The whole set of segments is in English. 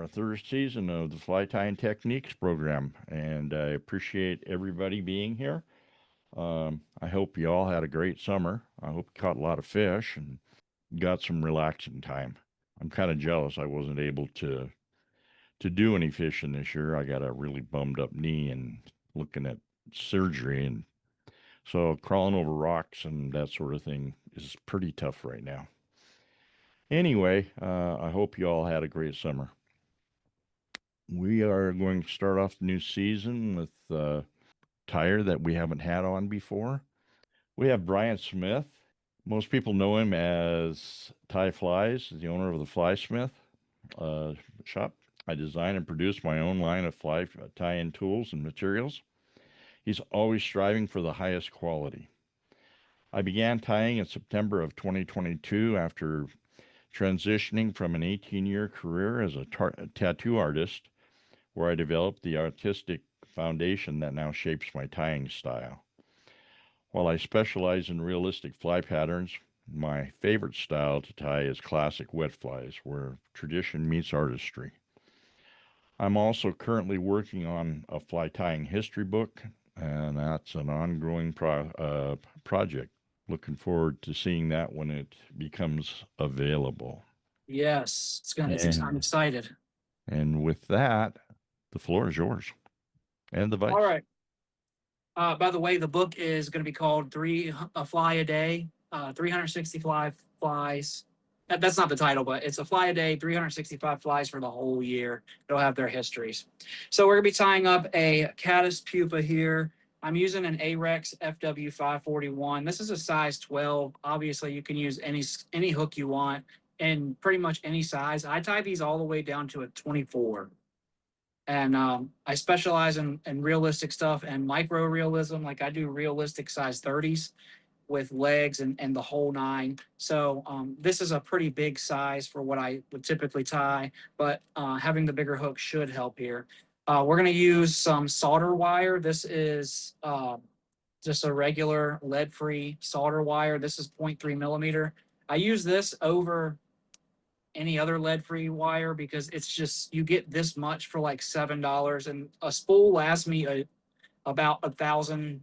our third season of the Fly Tying Techniques program, and I appreciate everybody being here. I hope you all had a great summer. I hope you caught a lot of fish and got some relaxing time. I'm kind of jealous I wasn't able to do any fishing this year. I got a really bummed up knee and looking at surgery, and so crawling over rocks and that sort of thing is pretty tough right now. Anyway, I hope you all had a great summer. We are going to start off the new season with a tire that we haven't had on before. We have Brian Smith. Most people know him as Tie Flies, the owner of the Flysmith shop. I design and produce my own line of fly tie-in tools and materials. He's always striving for the highest quality. I began tying in September of 2022 after transitioning from an 18-year career as a tattoo artist, where I developed the artistic foundation that now shapes my tying style. While I specialize in realistic fly patterns, my favorite style to tie is classic wet flies, where tradition meets artistry. I'm also currently working on a fly tying history book, and that's an ongoing project. Looking forward to seeing that when it becomes available. Yes, I'm And, excited. and with that, the floor is yours and the All vice. right. By the way, the book is going to be called Three a Fly a Day, 365 flies. That's not the title, but it's a fly a day, 365 flies for the whole year. They'll have their histories. So we're going to be tying up a caddis pupa here. I'm using an Arex FW541. This is a size 12. Obviously, you can use any hook you want and pretty much any size. I tie these all the way down to a 24. And I specialize in realistic stuff and micro realism. Like I do realistic size 30s with legs and the whole nine. So this is a pretty big size for what I would typically tie, but having the bigger hook should help here. We're going to use some solder wire. This is just a regular lead-free solder wire. This is 0.3 millimeter. I use this over any other lead-free wire because it's just you get this much for like $7, and a spool lasts me about 1,000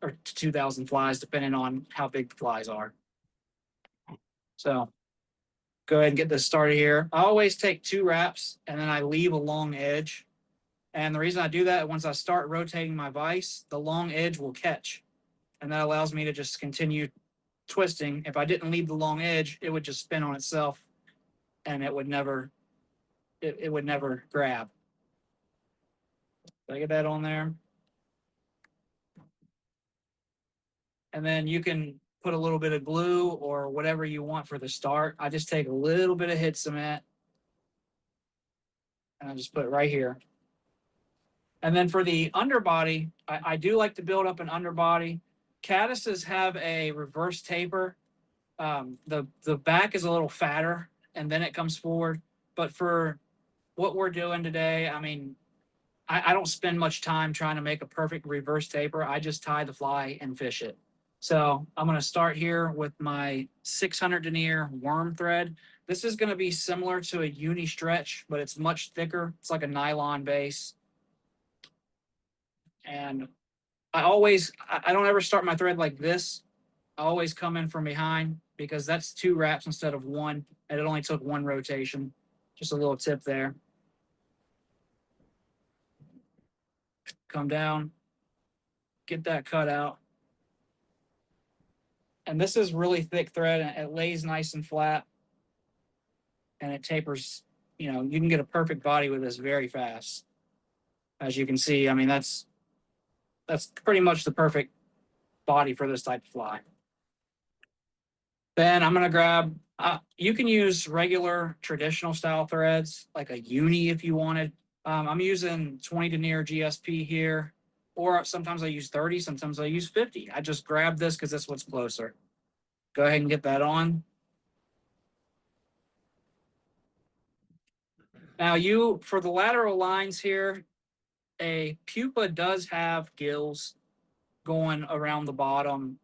or 2,000 flies, depending on how big the flies are. So go ahead and get this started here. I always take 2 wraps and then I leave a long edge. And the reason I do that, once I start rotating my vise, the long edge will catch, and that allows me to just continue twisting. If I didn't leave the long edge, it would just spin on itself and it would never grab. Did I get that on there? And then you can put a little bit of glue or whatever you want for the start. I just take a little bit of hit cement and I just put it right here. And then for the underbody, I do like to build up an underbody. Caddises have a reverse taper. The back is a little fatter and then it comes forward. But for what we're doing today, I mean, I don't spend much time trying to make a perfect reverse taper. I just tie the fly and fish it. So I'm going to start here with my 600 denier worm thread. This is going to be similar to a uni stretch, but it's much thicker. It's like a nylon base. And I don't ever start my thread like this. I always come in from behind because that's 2 wraps instead of 1. And it only took 1 rotation. Just a little tip there. Come down, get that cut out. And this is really thick thread, and it lays nice and flat, and it tapers. You know, you can get a perfect body with this very fast. As you can see, I mean, that's pretty much the perfect body for this type of fly. Then I'm going to grab, you can use regular traditional style threads, like a uni if you wanted. I'm using 20 denier GSP here, or sometimes I use 30, sometimes I use 50. I just grab this because that's what's closer. Go ahead and get that on. Now for the lateral lines here, a pupa does have gills going around the bottom.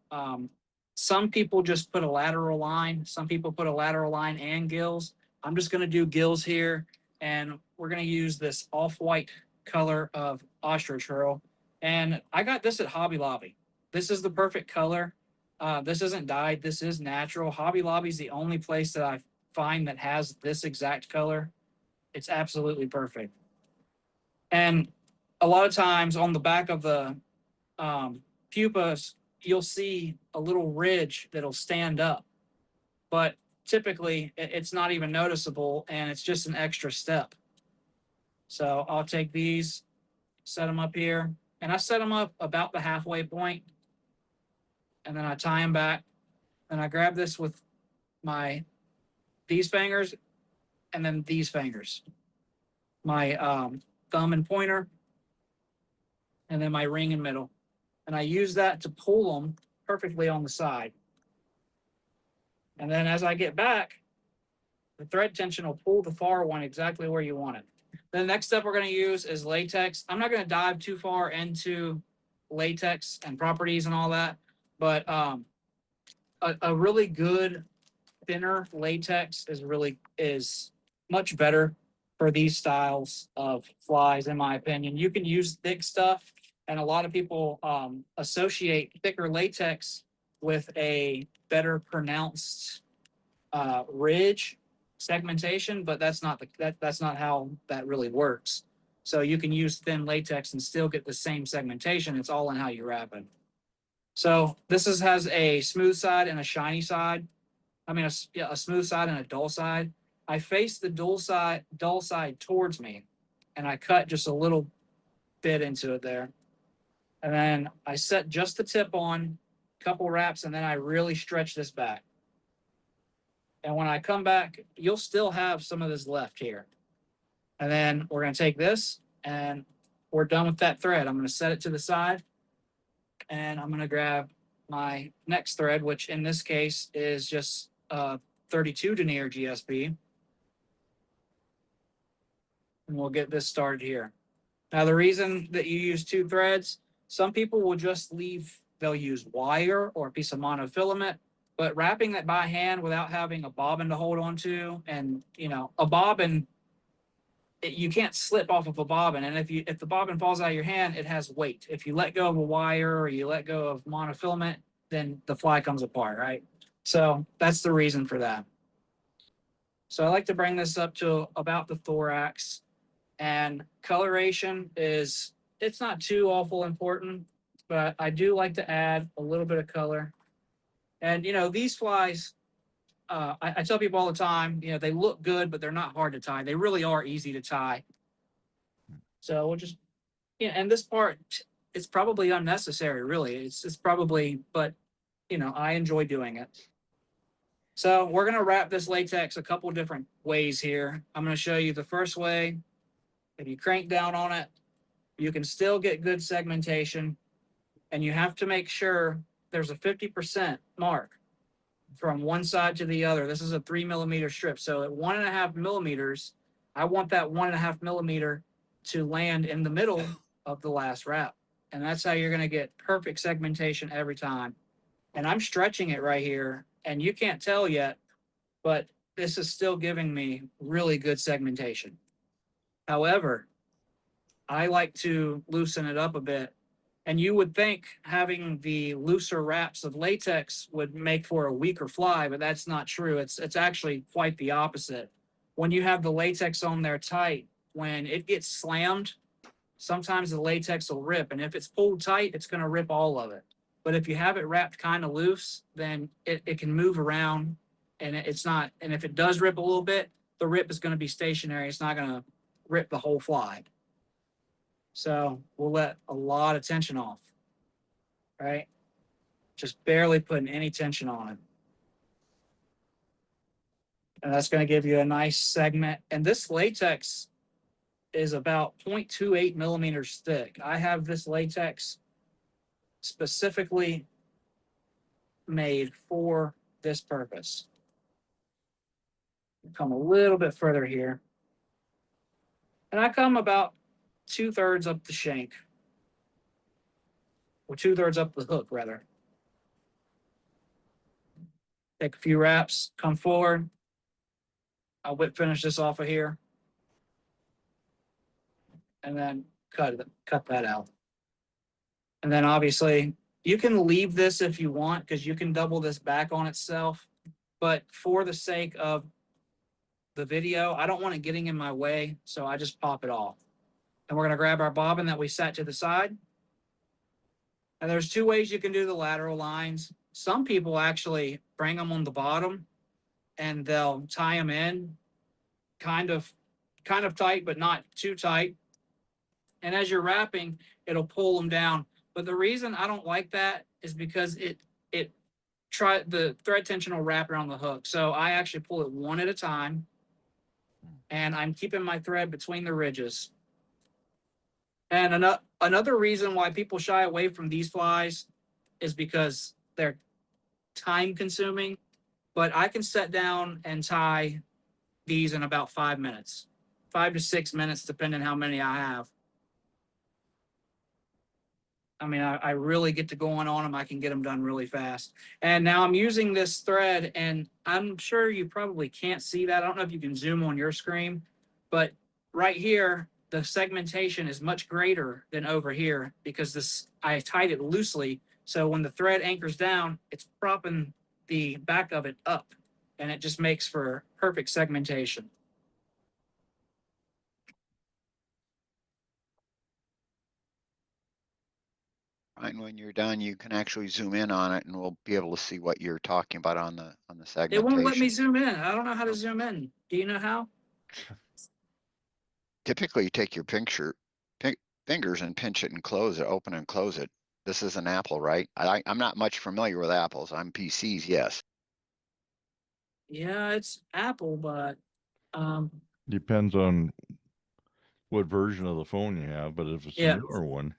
Some people just put a lateral line. Some people put a lateral line and gills. I'm just going to do gills here. and we're going to use this off-white color of ostrich herl. And I got this at Hobby Lobby. This is the perfect color. This isn't dyed. This is natural. Hobby Lobby is the only place that I find that has this exact color. It's absolutely perfect. And a lot of times on the back of the pupas, you'll see a little ridge that'll stand up. But typically, it's not even noticeable, and it's just an extra step. So I'll take these, set them up here, and I set them up about the halfway point, and then I tie them back. And I grab this with these fingers, and then these fingers, my thumb and pointer, and then my ring and middle. And I use that to pull them perfectly on the side. And then as I get back, the thread tension will pull the far one exactly where you want it. The next step we're going to use is latex. I'm not going to dive too far into latex and properties and all that, but a really good thinner latex is much better for these styles of flies, in my opinion. You can use thick stuff, and a lot of people associate thicker latex with a better pronounced ridge segmentation, but that's not that's not how that really works. So you can use thin latex and still get the same segmentation. It's all in how you wrap it. So this has a smooth side and a shiny side. I mean, a smooth side and a dull side. I face the dull side towards me, and I cut just a little bit into it there. And then I set just the tip on, couple wraps, and then I really stretch this back. And when I come back, you'll still have some of this left here. And then we're going to take this, and we're done with that thread. I'm going to set it to the side, and I'm going to grab my next thread, which in this case is just 32 denier GSP. And we'll get this started here. Now, the reason that you use two threads, some people will just they'll use wire or a piece of monofilament, but wrapping that by hand without having a bobbin to hold on to, and a bobbin, you can't slip off of a bobbin, and if the bobbin falls out of your hand, it has weight. If you let go of a wire or you let go of monofilament, then the fly comes apart, right? So that's the reason for that. So I like to bring this up to about the thorax, and coloration it's not too awful important, but I do like to add a little bit of color. And these flies, I tell people all the time, they look good, but they're not hard to tie. They really are easy to tie. So we'll just, and this part, it's probably unnecessary, really. It's probably, but I enjoy doing it. So we're going to wrap this latex a couple different ways here. I'm going to show you the first way. If you crank down on it, you can still get good segmentation, and you have to make sure there's a 50% mark from one side to the other. This is a 3 millimeter strip. So at 1.5 millimeters, I want that 1.5 millimeter to land in the middle of the last wrap. And that's how you're going to get perfect segmentation every time. And I'm stretching it right here, and you can't tell yet, but this is still giving me really good segmentation. However, I like to loosen it up a bit. And you would think having the looser wraps of latex would make for a weaker fly, but that's not true. It's actually quite the opposite. When you have the latex on there tight, when it gets slammed, sometimes the latex will rip. And if it's pulled tight, it's going to rip all of it. But if you have it wrapped kind of loose, then it can move around, and it's not. And if it does rip a little bit, the rip is going to be stationary. It's not going to rip the whole fly. So we'll let a lot of tension off, right? Just barely putting any tension on it. And that's going to give you a nice segment. And this latex is about 0.28 millimeters thick. I have this latex specifically made for this purpose. Come a little bit further here. And I come about 2/3 up the shank, or 2/3 up the hook, rather. Take a few wraps, come forward. I'll whip finish this off of here. and then cut that out. And then obviously you can leave this if you want, because you can double this back on itself. But for the sake of the video, I don't want it getting in my way, so I just pop it off. And we're going to grab our bobbin that we set to the side. And there's two ways you can do the lateral lines. Some people actually bring them on the bottom and they'll tie them in kind of tight, but not too tight. And as you're wrapping, it'll pull them down. But the reason I don't like that is because the thread tension will wrap around the hook. So I actually pull it one at a time, and I'm keeping my thread between the ridges. And another reason why people shy away from these flies is because they're time consuming, but I can set down and tie these in about 5 minutes, 5 to 6 minutes, depending how many I have. I mean, I really get to going on them. I can get them done really fast. And now I'm using this thread, and I'm sure you probably can't see that. I don't know if you can zoom on your screen, but right here, the segmentation is much greater than over here because I tied it loosely. So when the thread anchors down, it's propping the back of it up, and it just makes for perfect segmentation. And when you're done, you can actually zoom in on it, and we'll be able to see what you're talking about on the segmentation. It won't let me zoom in. I don't know how to zoom in. Do you know how? Typically, you take your fingers and pinch it and close it, open and close it. This is an Apple, right? I'm not much familiar with Apples. I'm PCs, yes. Yeah, it's Apple, but Depends on what version of the phone you have, but if it's a newer one.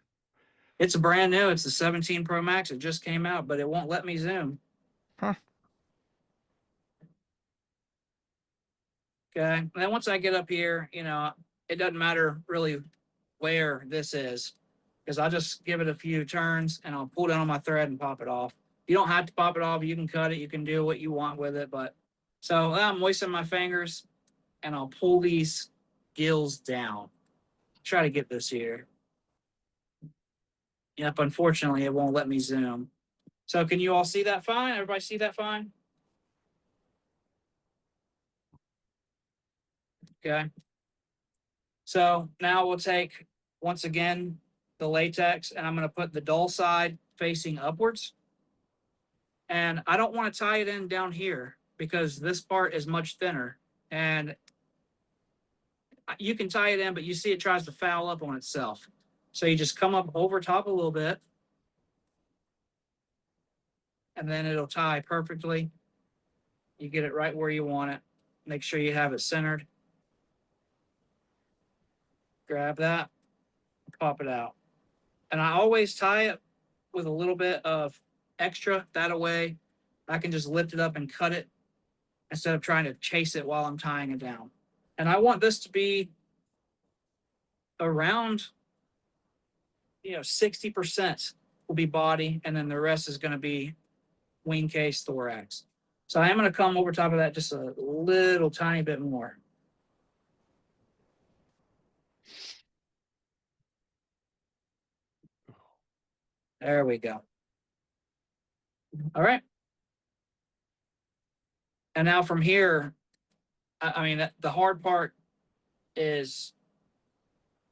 It's brand new. It's the 17 Pro Max. It just came out, but it won't let me zoom. Huh. Okay. And then once I get up here, it doesn't matter really where this is, because I'll just give it a few turns and I'll pull down on my thread and pop it off. You don't have to pop it off. You can cut it. You can do what you want with it. But so I'm moistening my fingers and I'll pull these gills down. Try to get this here. Yep. Unfortunately, it won't let me zoom. So can you all see that fine? Everybody see that fine? Okay. So now we'll take, once again, the latex, and I'm going to put the dull side facing upwards. And I don't want to tie it in down here because this part is much thinner. And you can tie it in, but you see it tries to foul up on itself. So you just come up over top a little bit, and then it'll tie perfectly. You get it right where you want it. Make sure you have it centered. Grab that, pop it out. And I always tie it with a little bit of extra. That way I can just lift it up and cut it instead of trying to chase it while I'm tying it down. And I want this to be around, 60% will be body, and then the rest is going to be wing case, thorax. So I am going to come over top of that just a little tiny bit more. There we go. All right. And now from here, I mean, the hard part is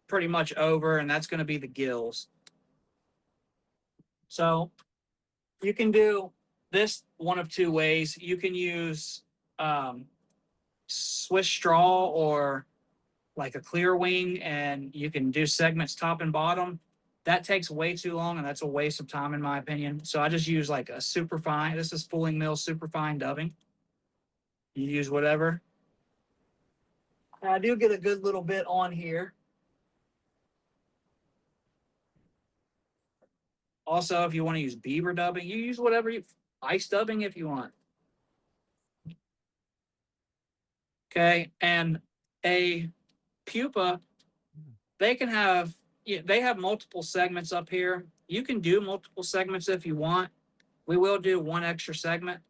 pretty much over, and that's going to be the gills. So you can do this one of two ways. You can use Swiss straw or like a clear wing, and you can do segments top and bottom. That takes way too long, and that's a waste of time in my opinion. So I just use like a super fine. This is Fulling Mill super fine dubbing. You use whatever. And I do get a good little bit on here. Also, if you want to use beaver dubbing, you use whatever ice dubbing if you want. Okay, and a pupa, they have multiple segments up here. You can do multiple segments if you want. We will do one extra segment,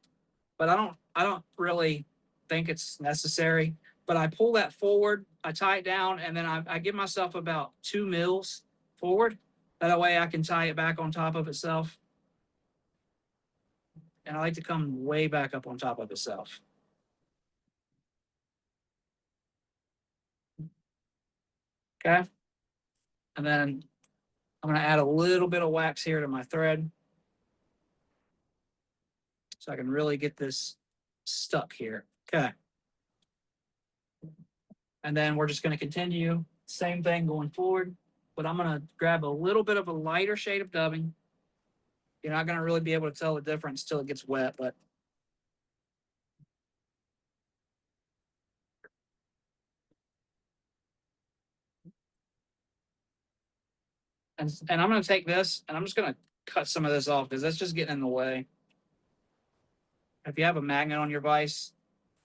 but I don't really think it's necessary. but I pull that forward, I tie it down, and then I give myself about 2 mils forward. That way I can tie it back on top of itself. And I like to come way back up on top of itself. Okay. And then I'm going to add a little bit of wax here to my thread so I can really get this stuck here. Okay. And then we're just going to continue same thing going forward, but I'm going to grab a little bit of a lighter shade of dubbing. You're not going to really be able to tell the difference till it gets wet, but and I'm going to take this and I'm just going to cut some of this off because that's just getting in the way. If you have a magnet on your vise,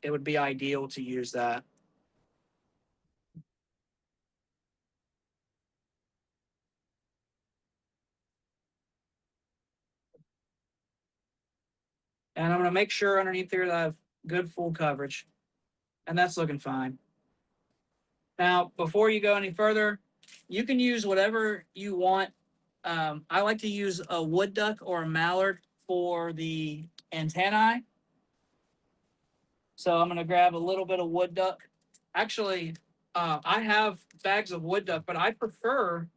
it would be ideal to use that. And I'm going to make sure underneath here that I have good full coverage. And that's looking fine. Now, before you go any further, you can use whatever you want. I like to use a wood duck or a mallard for the antennae. So I'm going to grab a little bit of wood duck. Actually, I have bags of wood duck, but I prefer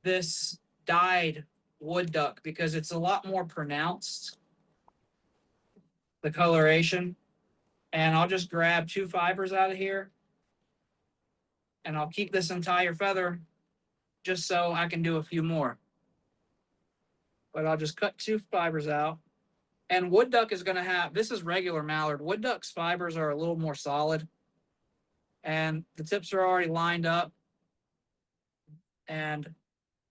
this dyed wood duck because it's a lot more pronounced, the coloration. And I'll just grab 2 fibers out of here. And I'll keep this entire feather just so I can do a few more. But I'll just cut 2 fibers out. And wood duck is going to have, this is regular mallard. Wood duck's fibers are a little more solid. And the tips are already lined up. And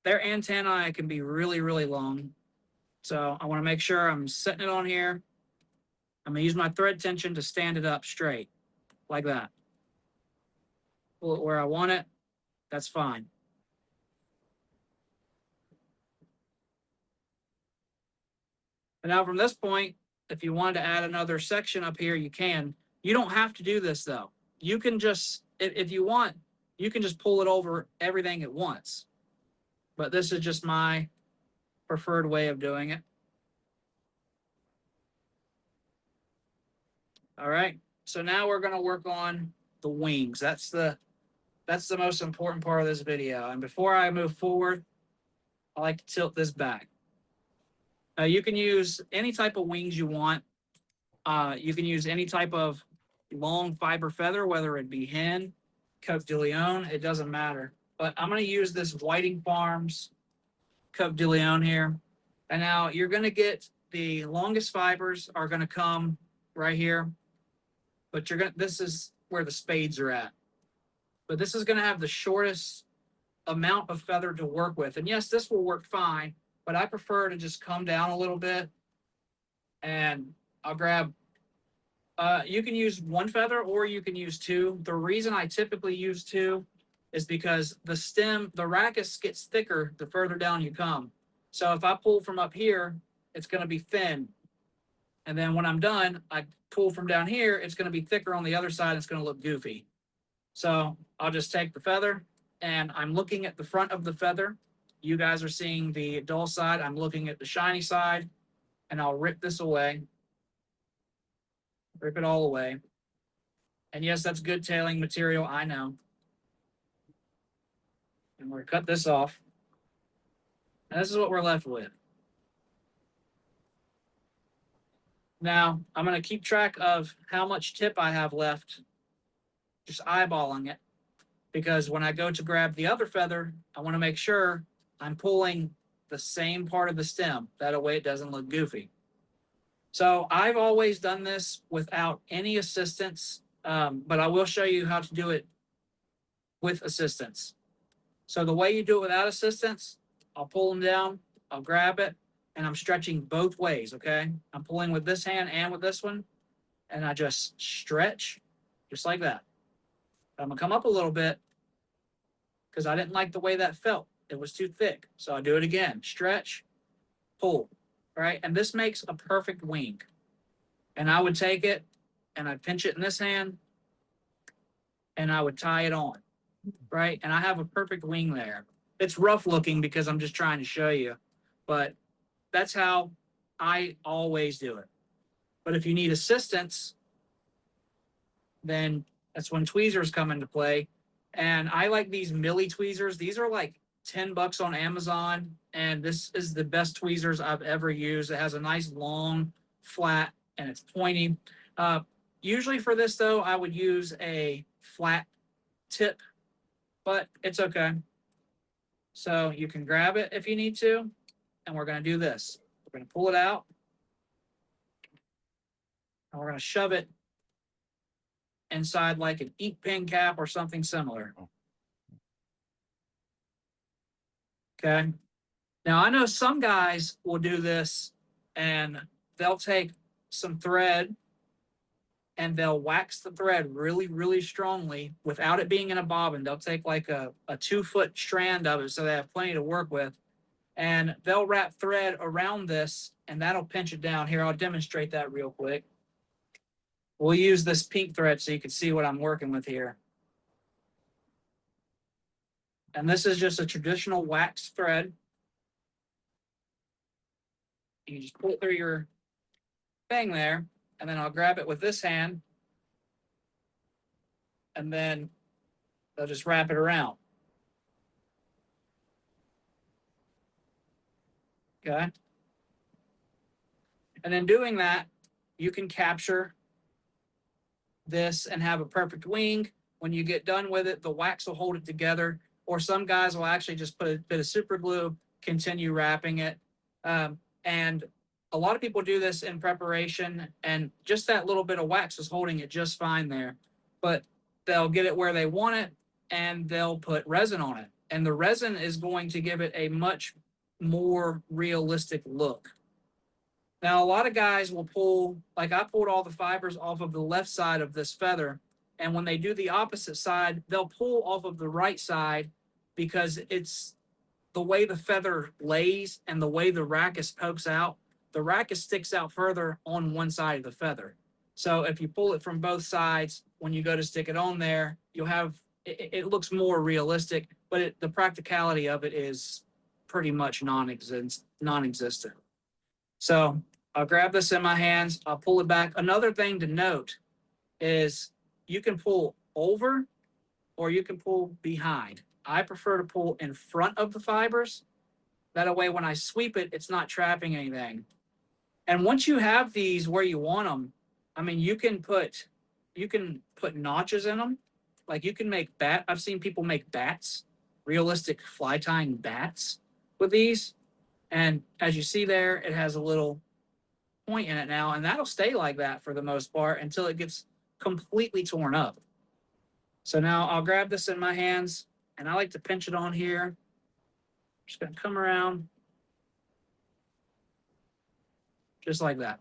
their antennae can be really, really long. So I want to make sure I'm setting it on here. I'm going to use my thread tension to stand it up straight, like that. Pull it where I want it. That's fine. And now from this point, if you wanted to add another section up here, you can. You don't have to do this though. You can just, if you want, you can just pull it over everything at once. But this is just my preferred way of doing it. All right. So now we're going to work on the wings. That's the most important part of this video. And before I move forward, I like to tilt this back. You can use any type of wings you want. You can use any type of long fiber feather, whether it be hen, Coq de Leon, it doesn't matter. But I'm going to use this Whiting Farms Coq de Leon here. And now you're going to get the longest fibers are going to come right here. But this is where the spades are at. But this is going to have the shortest amount of feather to work with. And yes, this will work fine, but I prefer to just come down a little bit. And I'll grab, you can use 1 feather or you can use 2. The reason I typically use 2 is because the stem, the rachis gets thicker the further down you come. So if I pull from up here, it's going to be thin. And then when I'm done, I pull from down here, it's going to be thicker on the other side. It's going to look goofy. So I'll just take the feather and I'm looking at the front of the feather. You guys are seeing the dull side. I'm looking at the shiny side and I'll rip this away. Rip it all away. And yes, that's good tailing material, I know. And we're going to cut this off. And this is what we're left with. Now, I'm going to keep track of how much tip I have left, just eyeballing it. Because when I go to grab the other feather, I want to make sure I'm pulling the same part of the stem. That way it doesn't look goofy. So I've always done this without any assistance, but I will show you how to do it with assistance. So the way you do it without assistance, I'll pull them down, I'll grab it, and I'm stretching both ways, okay? I'm pulling with this hand and with this one, and I just stretch, just like that. I'm gonna come up a little bit because I didn't like the way that felt. It was too thick. So I do it again, stretch, pull, right? And this makes a perfect wing. And I would take it and I'd pinch it in this hand and I would tie it on, right? And I have a perfect wing there. It's rough looking because I'm just trying to show you, but that's how I always do it. But if you need assistance, then that's when tweezers come into play. And I like these Millie tweezers. These are like $10 on Amazon, and this is the best tweezers I've ever used. It has a nice long flat and it's pointy. Usually for this though, I would use a flat tip, but it's okay. So you can grab it if you need to, and we're going to do this. We're going to pull it out, and we're going to shove it inside like an ink pen cap or something similar. Okay. Now I know some guys will do this and they'll take some thread and they'll wax the thread really, really strongly without it being in a bobbin. They'll take like a 2-foot strand of it so they have plenty to work with. And they'll wrap thread around this and that'll pinch it down. Here, I'll demonstrate that real quick. We'll use this pink thread so you can see what I'm working with here. And this is just a traditional wax thread. You just pull it through your thing there, and then I'll grab it with this hand, and then I'll just wrap it around. Okay. And in doing that, you can capture this and have a perfect wing. When you get done with it, the wax will hold it together, or some guys will actually just put a bit of super glue, continue wrapping it. And a lot of people do this in preparation, and just that little bit of wax is holding it just fine there. But they'll get it where they want it, and they'll put resin on it. And the resin is going to give it a much more realistic look. Now, a lot of guys will pull, like I pulled all the fibers off of the left side of this feather, and when they do the opposite side, they'll pull off of the right side because it's the way the feather lays and the way the rachis pokes out. The rachis sticks out further on one side of the feather. So if you pull it from both sides, when you go to stick it on there, you'll have, it looks more realistic, but the practicality of it is pretty much non-existent. So I'll grab this in my hands. I'll pull it back. Another thing to note is you can pull over or you can pull behind. I prefer to pull in front of the fibers. That way, when I sweep it, it's not trapping anything. And once you have these where you want them, I mean, you can put notches in them. Like you can make I've seen people make bats, realistic fly tying bats with these. And as you see there, it has a little point in it now, and that'll stay like that for the most part until it gets completely torn up. So now I'll grab this in my hands, and I like to pinch it on here. Just going to come around just like that.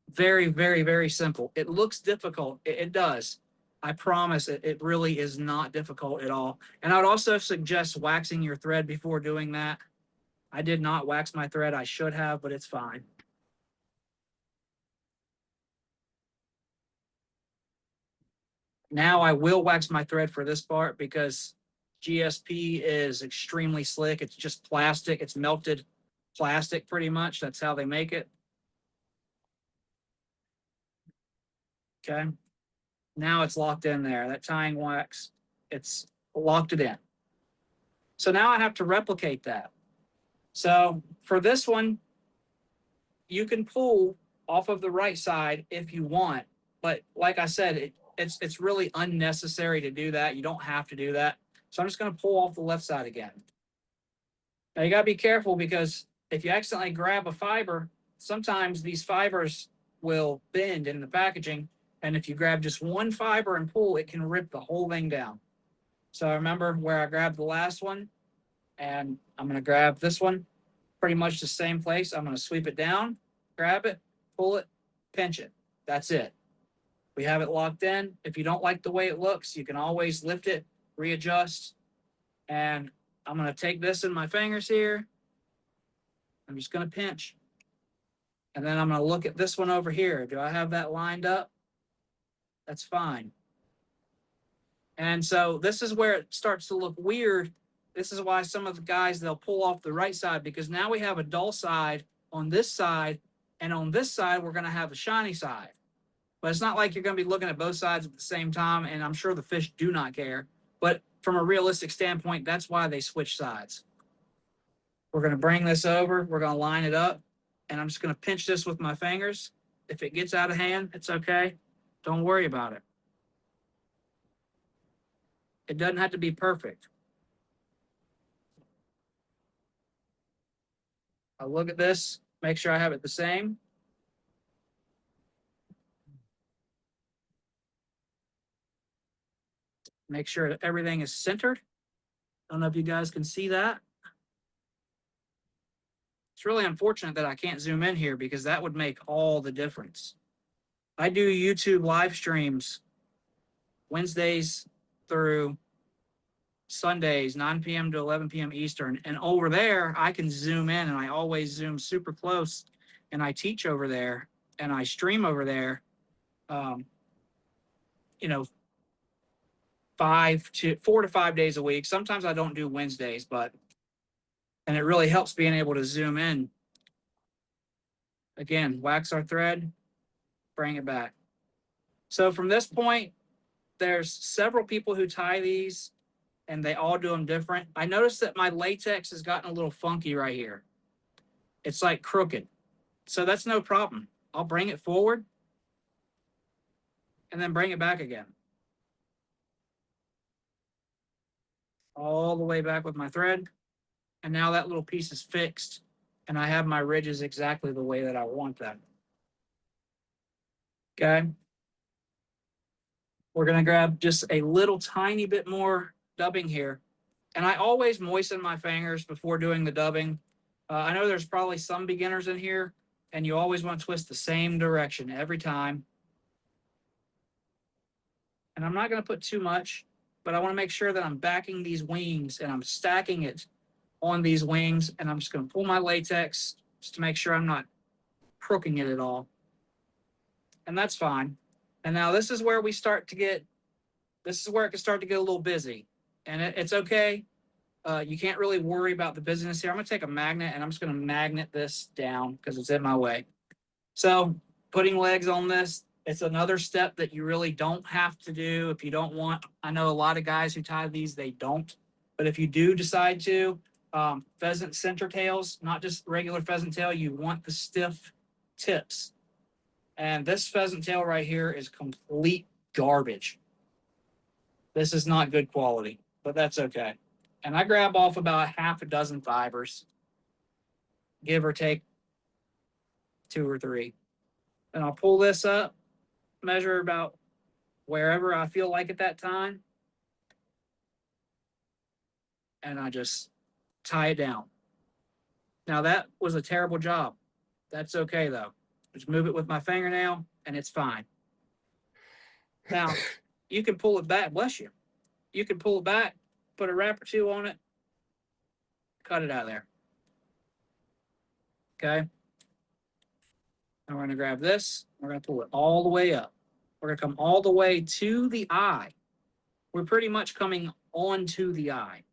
Very, very, very simple. It looks difficult. It does. I promise it really is not difficult at all. And I would also suggest waxing your thread before doing that. I did not wax my thread. I should have, but it's fine. Now I will wax my thread for this part because GSP is extremely slick. It's just plastic. It's melted plastic pretty much. That's how they make it. Okay. Now it's locked in there. That tying wax, it's locked it in. So now I have to replicate that. So for this one, you can pull off of the right side if you want. But like I said, it's really unnecessary to do that. You don't have to do that. So I'm just going to pull off the left side again. Now you got to be careful because if you accidentally grab a fiber, sometimes these fibers will bend in the packaging. And if you grab just one fiber and pull, it can rip the whole thing down. So I remember where I grabbed the last one, and I'm going to grab this one, pretty much the same place. I'm going to sweep it down, grab it, pull it, pinch it. That's it. We have it locked in. If you don't like the way it looks, you can always lift it, readjust. And I'm going to take this in my fingers here. I'm just going to pinch. And then I'm going to look at this one over here. Do I have that lined up? That's fine. And so this is where it starts to look weird. This is why some of the guys, they'll pull off the right side, because now we have a dull side on this side, and on this side, we're going to have a shiny side. But it's not like you're going to be looking at both sides at the same time, and I'm sure the fish do not care. But from a realistic standpoint, that's why they switch sides. We're going to bring this over. We're going to line it up, and I'm just going to pinch this with my fingers. If it gets out of hand, it's okay. Don't worry about it. It doesn't have to be perfect. I'll look at this, make sure I have it the same. Make sure that everything is centered. I don't know if you guys can see that. It's really unfortunate that I can't zoom in here, because that would make all the difference. I do YouTube live streams Wednesdays through Sundays, 9 p.m. to 11 p.m. Eastern. And over there, I can zoom in, and I always zoom super close. And I teach over there, and I stream over there, you know, 4 to 5 days a week. Sometimes I don't do Wednesdays, and it really helps being able to zoom in. Again, wax our thread, bring it back. So from this point, there's several people who tie these, and they all do them different. I noticed that my latex has gotten a little funky right here. It's like crooked. So that's no problem. I'll bring it forward and then bring it back again. All the way back with my thread. And now that little piece is fixed, and I have my ridges exactly the way that I want them. Okay. We're going to grab just a little tiny bit more dubbing here. And I always moisten my fingers before doing the dubbing. I know there's probably some beginners in here, and you always want to twist the same direction every time. And I'm not going to put too much, but I want to make sure that I'm backing these wings and I'm stacking it on these wings. And I'm just going to pull my latex just to make sure I'm not crooking it at all. And that's fine. And now this is where we start to get, this is where it can start to get a little busy. And it's okay. You can't really worry about the busyness here. I'm going to take a magnet, and I'm just going to magnet this down because it's in my way. So putting legs on this, it's another step that you really don't have to do if you don't want. I know a lot of guys who tie these, they don't. But if you do decide to, pheasant center tails, not just regular pheasant tail, you want the stiff tips. And this pheasant tail right here is complete garbage. This is not good quality, but that's okay. And I grab off about half a dozen fibers, give or take 2 or 3. And I'll pull this up, measure about wherever I feel like at that time, and I just tie it down. Now that was a terrible job. That's okay though. Just move it with my fingernail and it's fine. Now, you can pull it back, bless you. You can pull it back, put a wrap or 2 on it, cut it out of there. Okay. Now we're going to grab this. We're going to pull it all the way up. We're going to come all the way to the eye. We're pretty much coming onto the eye.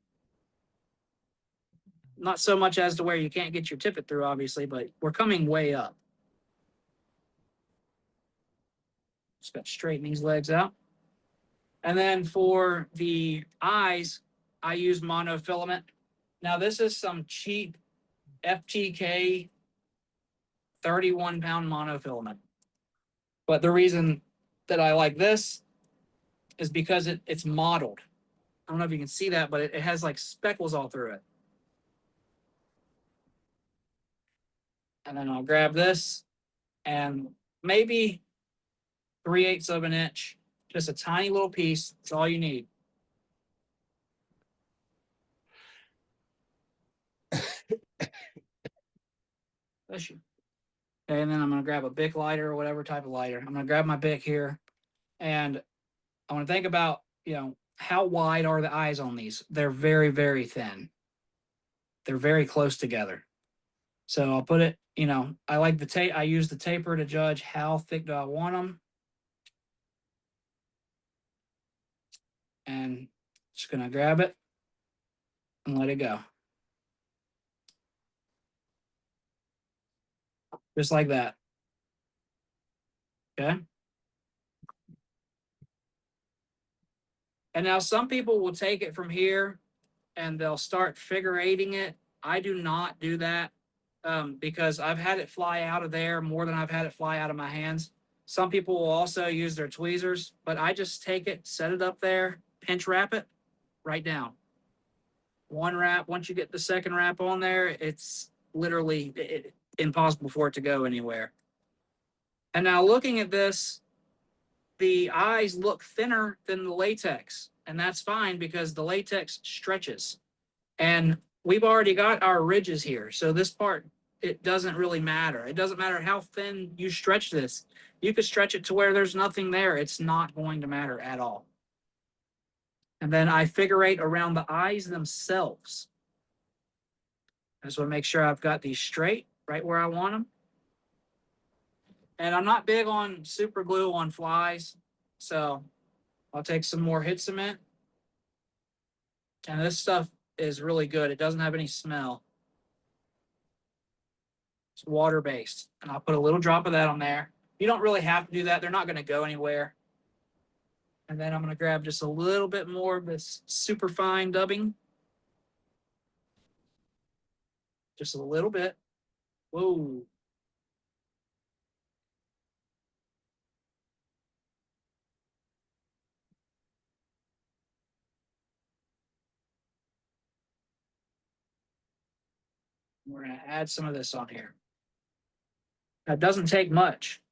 Not so much as to where you can't get your tippet through, obviously, but we're coming way up. Just got to straighten these legs out. And then for the eyes, I use monofilament. Now, this is some cheap FTK 31-pound monofilament. But the reason that I like this is because it's mottled. I don't know if you can see that, but it has like speckles all through it. And then I'll grab this and maybe 3/8 of an inch, just a tiny little piece. That's all you need. Bless you. Okay, and then I'm going to grab a Bic lighter or whatever type of lighter. I'm going to grab my Bic here, and I want to think about, how wide are the eyes on these? They're very, very thin. They're very close together. So I'll put it, I like the tape. I use the taper to judge how thick do I want them. And just gonna grab it and let it go. Just like that. Okay. And now some people will take it from here and they'll start figure eighting it. I do not do that because I've had it fly out of there more than I've had it fly out of my hands. Some people will also use their tweezers, but I just take it, set it up there, pinch wrap it right down. One wrap, once you get the second wrap on there, it's literally impossible for it to go anywhere. And now looking at this, the eyes look thinner than the latex, and that's fine because the latex stretches. And we've already got our ridges here, so this part, it doesn't really matter. It doesn't matter how thin you stretch this. You could stretch it to where there's nothing there. It's not going to matter at all. And then I figure eight around the eyes themselves. I just want to make sure I've got these straight, right where I want them. And I'm not big on super glue on flies, so I'll take some more hit cement. And this stuff is really good. It doesn't have any smell. It's water-based. And I'll put a little drop of that on there. You don't really have to do that. They're not going to go anywhere. And then I'm going to grab just a little bit more of this super fine dubbing. Just a little bit. Whoa. We're going to add some of this on here. That doesn't take much.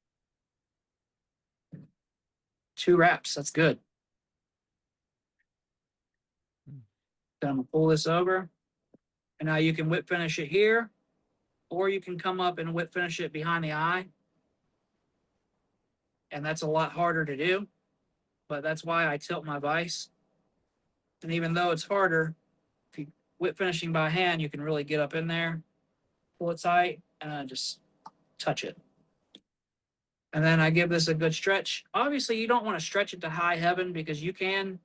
2 wraps, that's good. Then I'm going to pull this over. And now you can whip finish it here, or you can come up and whip finish it behind the eye. And that's a lot harder to do, but that's why I tilt my vise. And even though it's harder, if you whip finishing by hand, you can really get up in there, pull it tight, and just touch it. And then I give this a good stretch. Obviously, you don't want to stretch it to high heaven because you can,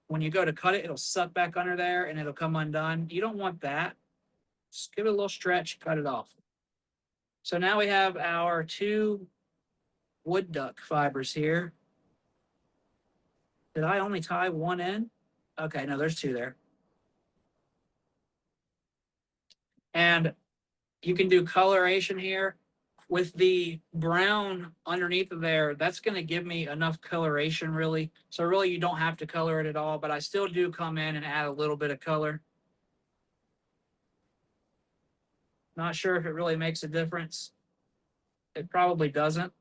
when you go to cut it, it'll suck back under there and it'll come undone. You don't want that. Just give it a little stretch, cut it off. So now we have our 2 wood duck fibers here. Did I only tie 1 in? Okay, no, there's 2 there. And you can do coloration here. With the brown underneath of there, that's going to give me enough coloration, really. So really, you don't have to color it at all, but I still do come in and add a little bit of color. Not sure if it really makes a difference. It probably doesn't.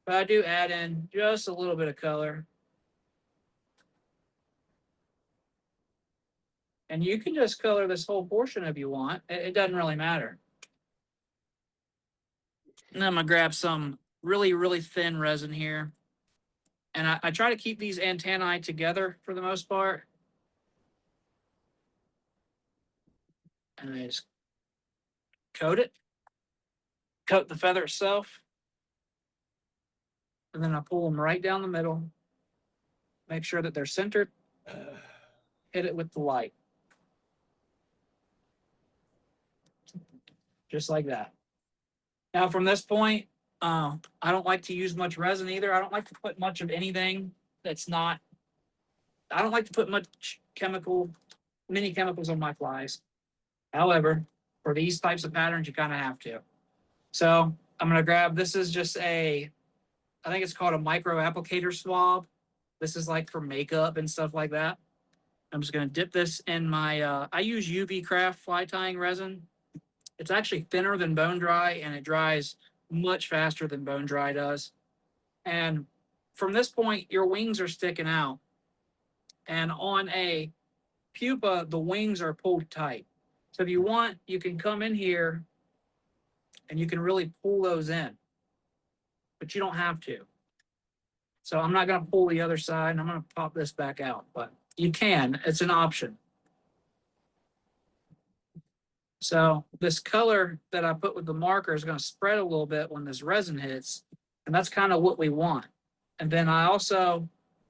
But I do add in just a little bit of color. And you can just color this whole portion if you want. It doesn't really matter. And I'm going to grab some really, really thin resin here. And I try to keep these antennae together for the most part. And I just coat it. Coat the feather itself. And then I pull them right down the middle. Make sure that they're centered. Hit it with the light. Just like that. Now from this point, I don't like to use much resin either. I don't like to put much of anything that's not, I don't like to put much many chemicals on my flies. However, for these types of patterns, you kind of have to. So I'm going to grab, this is just I think it's called a micro applicator swab. This is like for makeup and stuff like that. I'm just going to dip this in my, I use UV craft fly tying resin. It's actually thinner than bone dry and it dries much faster than bone dry does. And from this point, your wings are sticking out. And on a pupa, the wings are pulled tight. So if you want, you can come in here and you can really pull those in, but you don't have to. So I'm not going to pull the other side and I'm going to pop this back out, but you can, it's an option. So this color that I put with the marker is going to spread a little bit when this resin hits, and that's kind of what we want. And then I also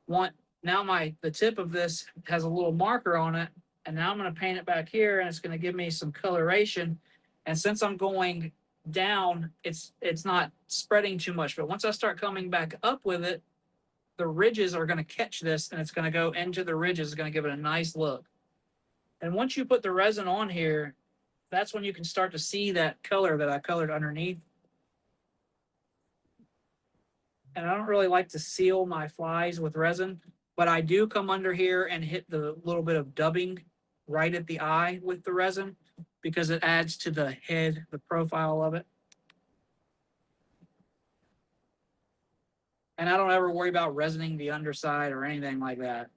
now the tip of this has a little marker on it, and now I'm going to paint it back here, and it's going to give me some coloration. And since I'm going down, it's not spreading too much. But once I start coming back up with it, the ridges are going to catch this, and it's going to go into the ridges. It's going to give it a nice look. And once you put the resin on here, that's when you can start to see that color that I colored underneath. And I don't really like to seal my flies with resin, but I do come under here and hit the little bit of dubbing right at the eye with the resin because it adds to the head, the profile of it. And I don't ever worry about resining the underside or anything like that.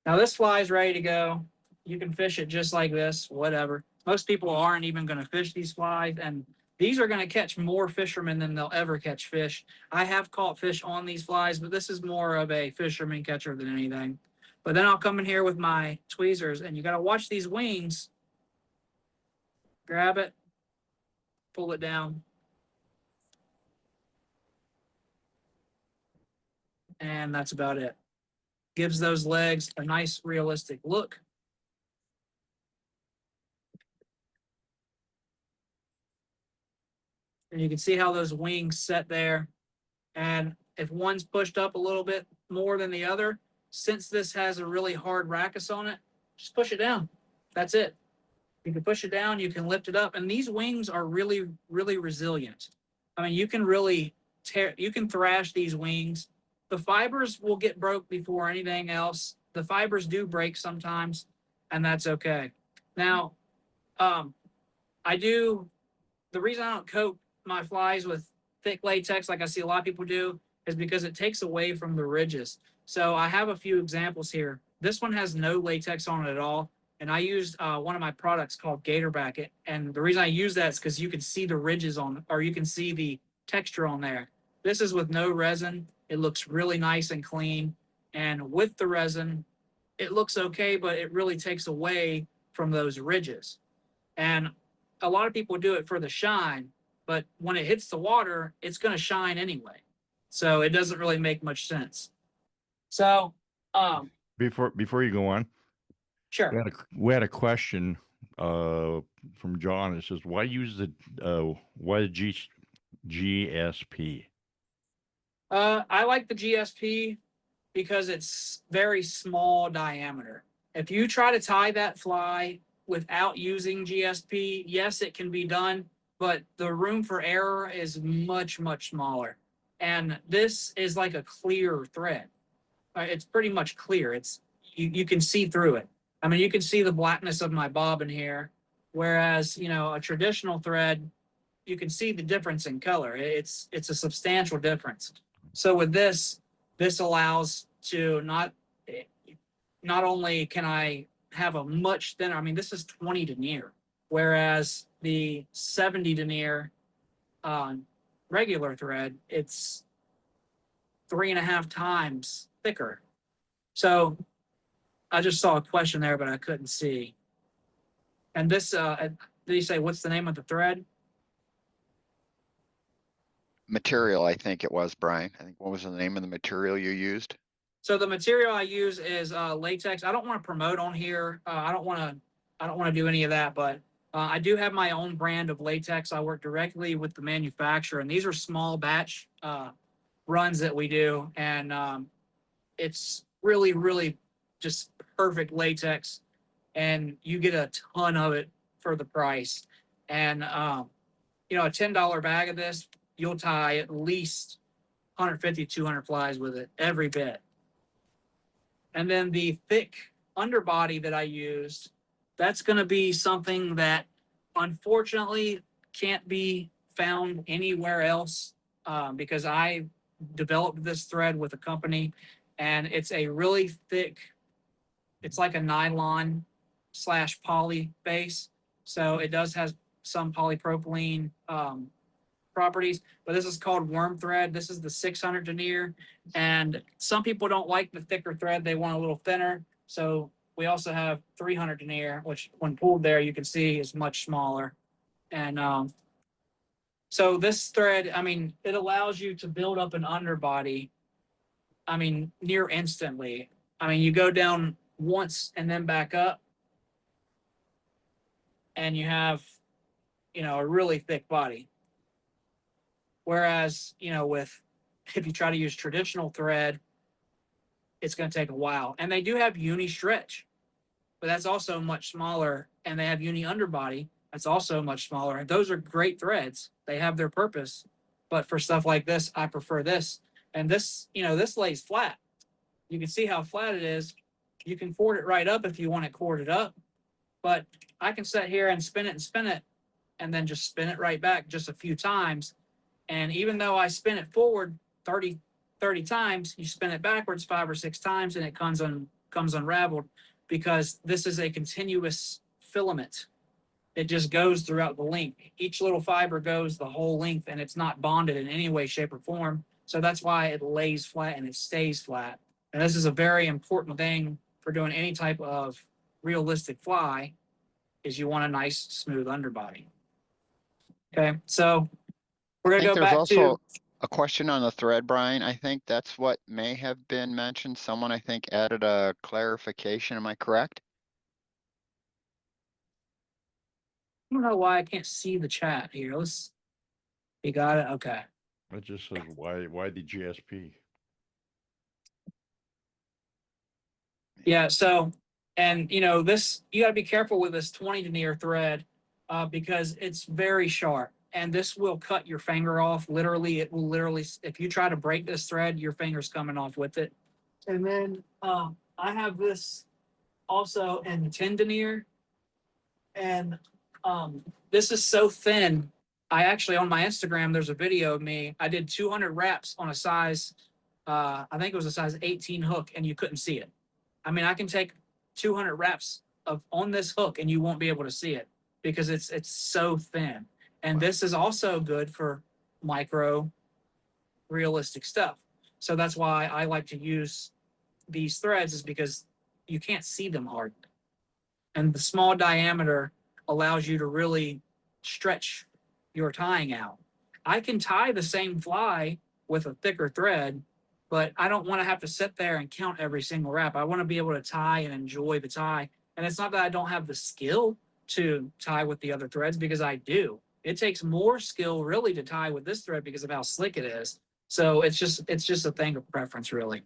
Now this fly is ready to go. You can fish it just like this, whatever. Most people aren't even going to fish these flies, and these are going to catch more fishermen than they'll ever catch fish. I have caught fish on these flies, but this is more of a fisherman catcher than anything. But then I'll come in here with my tweezers, and you got to watch these wings. Grab it, pull it down. And that's about it. Gives those legs a nice realistic look. And you can see how those wings set there. And if one's pushed up a little bit more than the other, since this has a really hard rachis on it, just push it down. That's it. You can push it down, you can lift it up. And these wings are really, really resilient. I mean, you can really you can thrash these wings. The fibers will get broke before anything else. The fibers do break sometimes, and that's okay. Now, the reason I don't coat my flies with thick latex like I see a lot of people do is because it takes away from the ridges. So I have a few examples here. This one has no latex on it at all. And I used one of my products called Gatorback. And the reason I use that is because you can see the ridges on, or you can see the texture on there. This is with no resin. It looks really nice and clean. And with the resin, it looks okay, but it really takes away from those ridges. And a lot of people do it for the shine, but when it hits the water, it's going to shine anyway. So it doesn't really make much sense. So, before you go on, sure. We had a question from John. It says, "Why use the GSP?" I like the GSP because it's very small diameter. If you try to tie that fly without using GSP, yes, it can be done, but the room for error is much, much smaller. And this is like a clear thread. It's pretty much clear. You can see through it. I mean, you can see the blackness of my bobbin here, whereas, a traditional thread, you can see the difference in color. It's a substantial difference. So with this allows to not only can I have a much thinner, I mean, this is 20 denier, whereas the 70 denier regular thread, it's 3.5 times thicker. So I just saw a question there, but I couldn't see. And this, did you say what's the name of the thread? Material, I think it was, Brian. I think, what was the name of the material you used? So the material I use is latex. I don't want to promote on here. I don't want to do any of that, but I do have my own brand of latex. I work directly with the manufacturer, and these are small batch runs that we do, and it's really, really just perfect latex, and you get a ton of it for the price. And a $10 bag of this, you'll tie at least 150, 200 flies with it, every bit. And then the thick underbody that I used, that's going to be something that unfortunately can't be found anywhere else because I developed this thread with a company, and it's a really thick, it's like a nylon / poly base. So it does have some polypropylene properties, but this is called worm thread. This is the 600 denier, and some people don't like the thicker thread. They want a little thinner. So we also have 300 denier, which when pulled there, you can see is much smaller. And so this thread, I mean, it allows you to build up an underbody I mean, near instantly. I mean, you go down once and then back up, and you have, you know, a really thick body. Whereas, you know, with if you try to use traditional thread, it's going to take a while. And they do have uni stretch, but that's also much smaller. And they have uni underbody, that's also much smaller. And those are great threads. They have their purpose. But for stuff like this, I prefer this. And this, you know, this lays flat. You can see how flat it is. You can cord it right up if you want it corded up. But I can sit here and spin it, and then just spin it right back just a few times. And even though I spin it forward 30 times, you spin it backwards 5 or 6 times, and it comes unraveled, because this is a continuous filament. It just goes throughout the length. Each little fiber goes the whole length, and it's not bonded in any way, shape, or form. So that's why it lays flat and it stays flat. And this is a very important thing for doing any type of realistic fly, is you want a nice smooth underbody. Okay, so we're I gonna think go there's back also to, a question on the thread, Brian. I think that's what may have been mentioned. Someone, I think, added a clarification. Am I correct? I don't know why I can't see the chat here. You got it? Okay. It just says why the GSP? Yeah, so, and you know, this, you got to be careful with this 20 denier thread, because it's very sharp, and this will cut your finger off. Literally, it will literally, if you try to break this thread, your finger's coming off with it. And then I have this also in 10 denier, and this is so thin. I actually, on my Instagram, there's a video of me. I did 200 wraps on a size, I think it was a size 18 hook, and you couldn't see it. I mean, I can take 200 wraps of on this hook, and you won't be able to see it because it's so thin. And this is also good for micro realistic stuff. So that's why I like to use these threads, is because you can't see them hard. And the small diameter allows you to really stretch your tying out. I can tie the same fly with a thicker thread, but I don't want to have to sit there and count every single wrap. I want to be able to tie and enjoy the tie. And it's not that I don't have the skill to tie with the other threads, because I do. It takes more skill really to tie with this thread because of how slick it is. So it's just a thing of preference, really.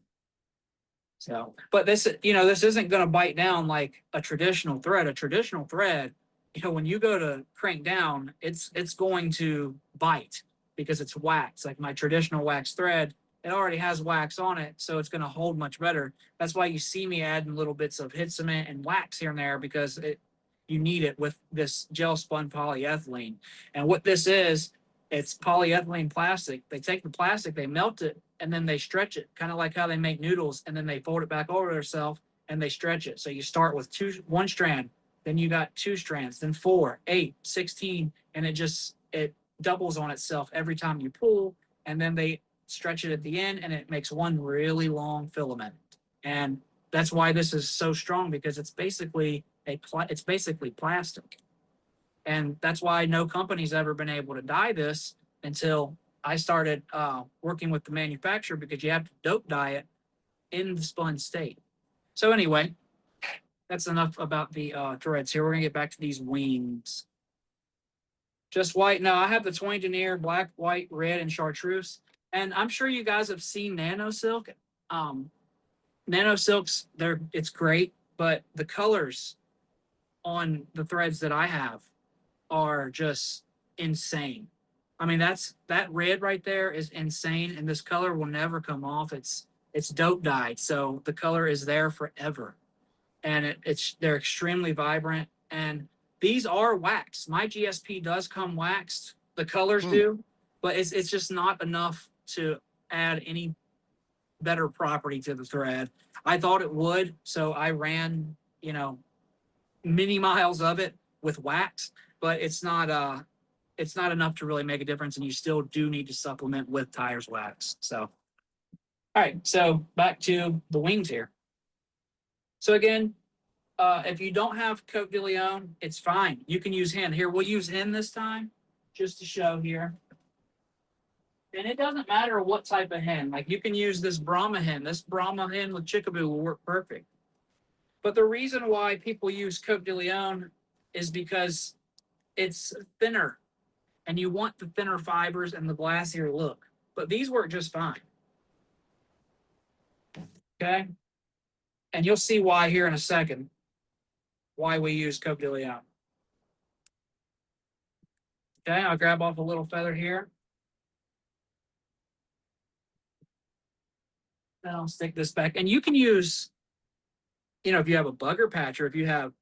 So, but this, you know, this isn't going to bite down like a traditional thread. A traditional thread, you know, when you go to crank down, it's going to bite because it's wax. Like my traditional wax thread, it already has wax on it, so it's going to hold much better. That's why you see me adding little bits of hit cement and wax here and there, because you need it with this gel spun polyethylene. And what this is, it's polyethylene plastic. They take the plastic, they melt it, and then they stretch it, kind of like how they make noodles, and then they fold it back over themselves and they stretch it. So you start with one strand, then you got 2 strands, then 4, 8, 16, and it doubles on itself every time you pull, and then they stretch it at the end, and it makes one really long filament. And that's why this is so strong, because it's basically plastic. And that's why no company's ever been able to dye this until I started working with the manufacturer, because you have to dope dye it in the spun state. So anyway, that's enough about the threads here. We're gonna get back to these wings. Just white. No, I have the 20 denier, black, white, red, and chartreuse. And I'm sure you guys have seen nano silk. Nano silks, it's great, but the colors on the threads that I have are just insane. I mean, that red right there is insane, and this color will never come off. It's dope dyed, so the color is there forever, and they're extremely vibrant. And these are waxed. My GSP does come waxed. The colors do, but it's just not enough to add any better property to the thread. I thought it would, so I ran, you know, many miles of it with wax, but it's not enough to really make a difference, and you still do need to supplement with tires wax. So, all right, so back to the wings here. So again, if you don't have Cote de Leon, it's fine. You can use hen. Here, we'll use hen this time, just to show here. And it doesn't matter what type of hen. Like you can use this Brahma hen. This Brahma hen with chickaboo will work perfect. But the reason why people use Cote de Leon is because it's thinner and you want the thinner fibers and the glassier look. But these work just fine. Okay. And you'll see why here in a second, why we use Cote de Leon. Okay, I'll grab off a little feather here. And I'll stick this back. And you can use, if you have a bugger patch or if you have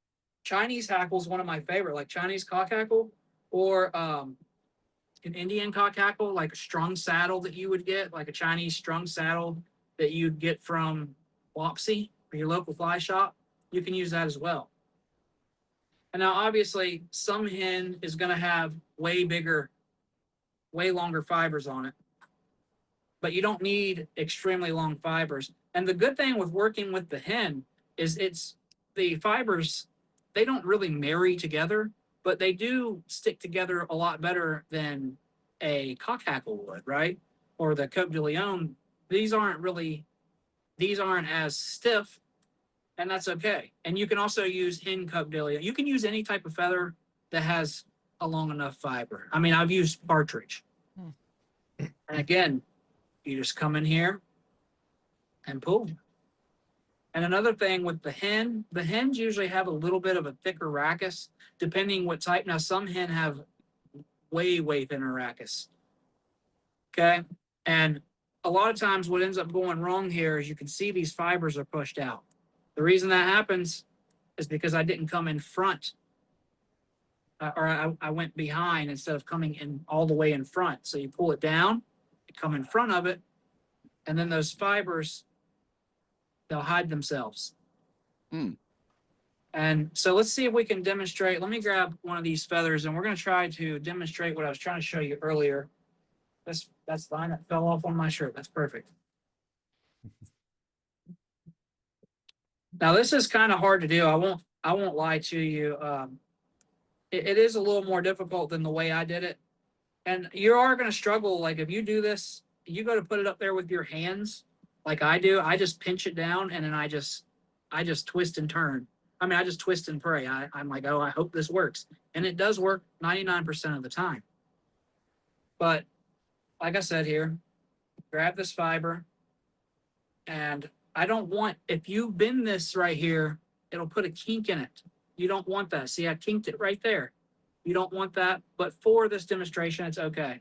Chinese hackle is one of my favorite, like Chinese cock hackle or an Indian cock hackle, like a strung saddle that you would get, like a Chinese strung saddle that you'd get from Wapsi or your local fly shop. You can use that as well. And now, obviously, some hen is going to have way bigger, way longer fibers on it, but you don't need extremely long fibers. And the good thing with working with the hen is the fibers, they don't really marry together, but they do stick together a lot better than a cock hackle would, right? Or the Cote de Leon. These aren't as stiff, and that's okay. And you can also use hen Cote de Leon. You can use any type of feather that has a long enough fiber. I mean, I've used partridge. And again, you just come in here and pull. And another thing with the hens usually have a little bit of a thicker rachis, depending what type. Now, some hen have way, way thinner rachis. Okay. And a lot of times what ends up going wrong here is you can see these fibers are pushed out. The reason that happens is because I didn't come in front or I went behind instead of coming in all the way in front. So you pull it down, you come in front of it, and then those fibers, they'll hide themselves. And so let's see if we can demonstrate. Let me grab one of these feathers and we're going to try to demonstrate what I was trying to show you earlier. That's fine. That fell off on my shirt. That's perfect. Now this is kind of hard to do. I won't lie to you. It is a little more difficult than the way I did it. And you are going to struggle. Like if you do this, you go to put it up there with your hands like I do. I just pinch it down and then I just twist and turn. I mean, I just twist and pray. I'm like, oh, I hope this works. And it does work 99% of the time. But like I said here, grab this fiber. And I don't want, if you bend this right here, it'll put a kink in it. You don't want that. See, I kinked it right there. You don't want that. But for this demonstration, it's okay.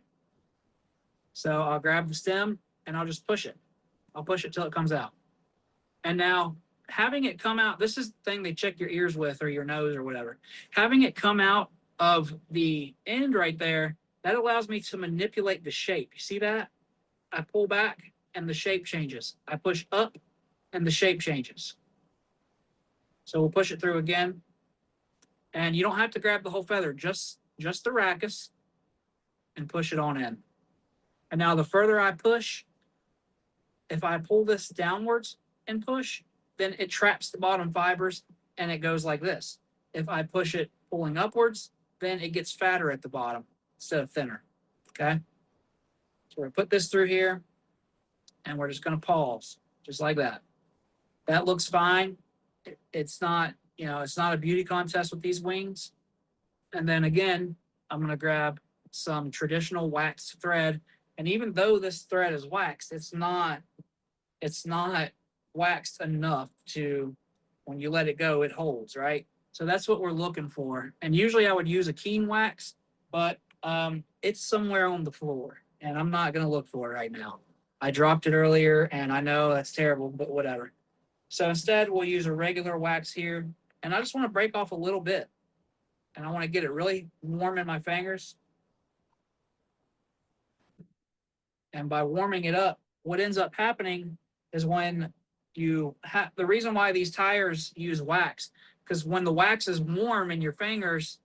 So I'll grab the stem and I'll just push it. I'll push it till it comes out. And now having it come out, this is the thing they check your ears with or your nose or whatever. Having it come out of the end right there, that allows me to manipulate the shape. You see that? I pull back and the shape changes. I push up and the shape changes. So we'll push it through again. And you don't have to grab the whole feather, just the rachis and push it on in. And now the further I push, if I pull this downwards and push, then it traps the bottom fibers and it goes like this. If I push it pulling upwards, then it gets fatter at the bottom instead of thinner. Okay. So we're going to put this through here and we're just going to pause just like that. That looks fine. It's not, it's not a beauty contest with these wings. And then again, I'm going to grab some traditional waxed thread. And even though this thread is waxed, it's not waxed enough to, when you let it go, it holds, right? So that's what we're looking for. And usually I would use a keen wax, but it's somewhere on the floor and I'm not going to look for it right now. I dropped it earlier and I know that's terrible, but whatever. So instead we'll use a regular wax here. And I just want to break off a little bit and I want to get it really warm in my fingers. And by warming it up, what ends up happening is when you have, the reason why these tires use wax, because when the wax is warm in your fingers,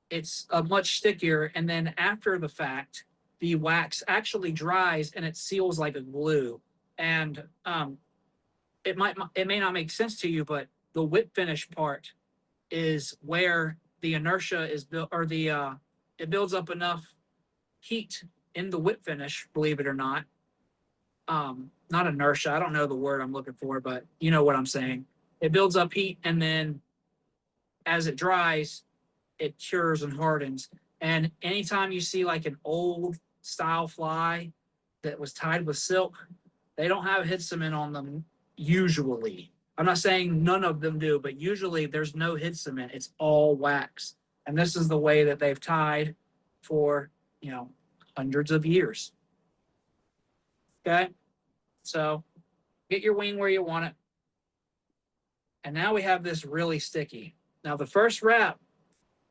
it's much stickier. And then after the fact, the wax actually dries and it seals like a glue. And it may not make sense to you, but the whip finish part is where the inertia is built, or it builds up enough heat in the whip finish, believe it or not. Not inertia. I don't know the word I'm looking for, but you know what I'm saying. It builds up heat, and then as it dries, it cures and hardens. And anytime you see like an old style fly that was tied with silk, they don't have head cement on them usually. I'm not saying none of them do, but usually there's no head cement. It's all wax. And this is the way that they've tied for, you know, hundreds of years. Okay. So get your wing where you want it. And now we have this really sticky. Now the first wrap,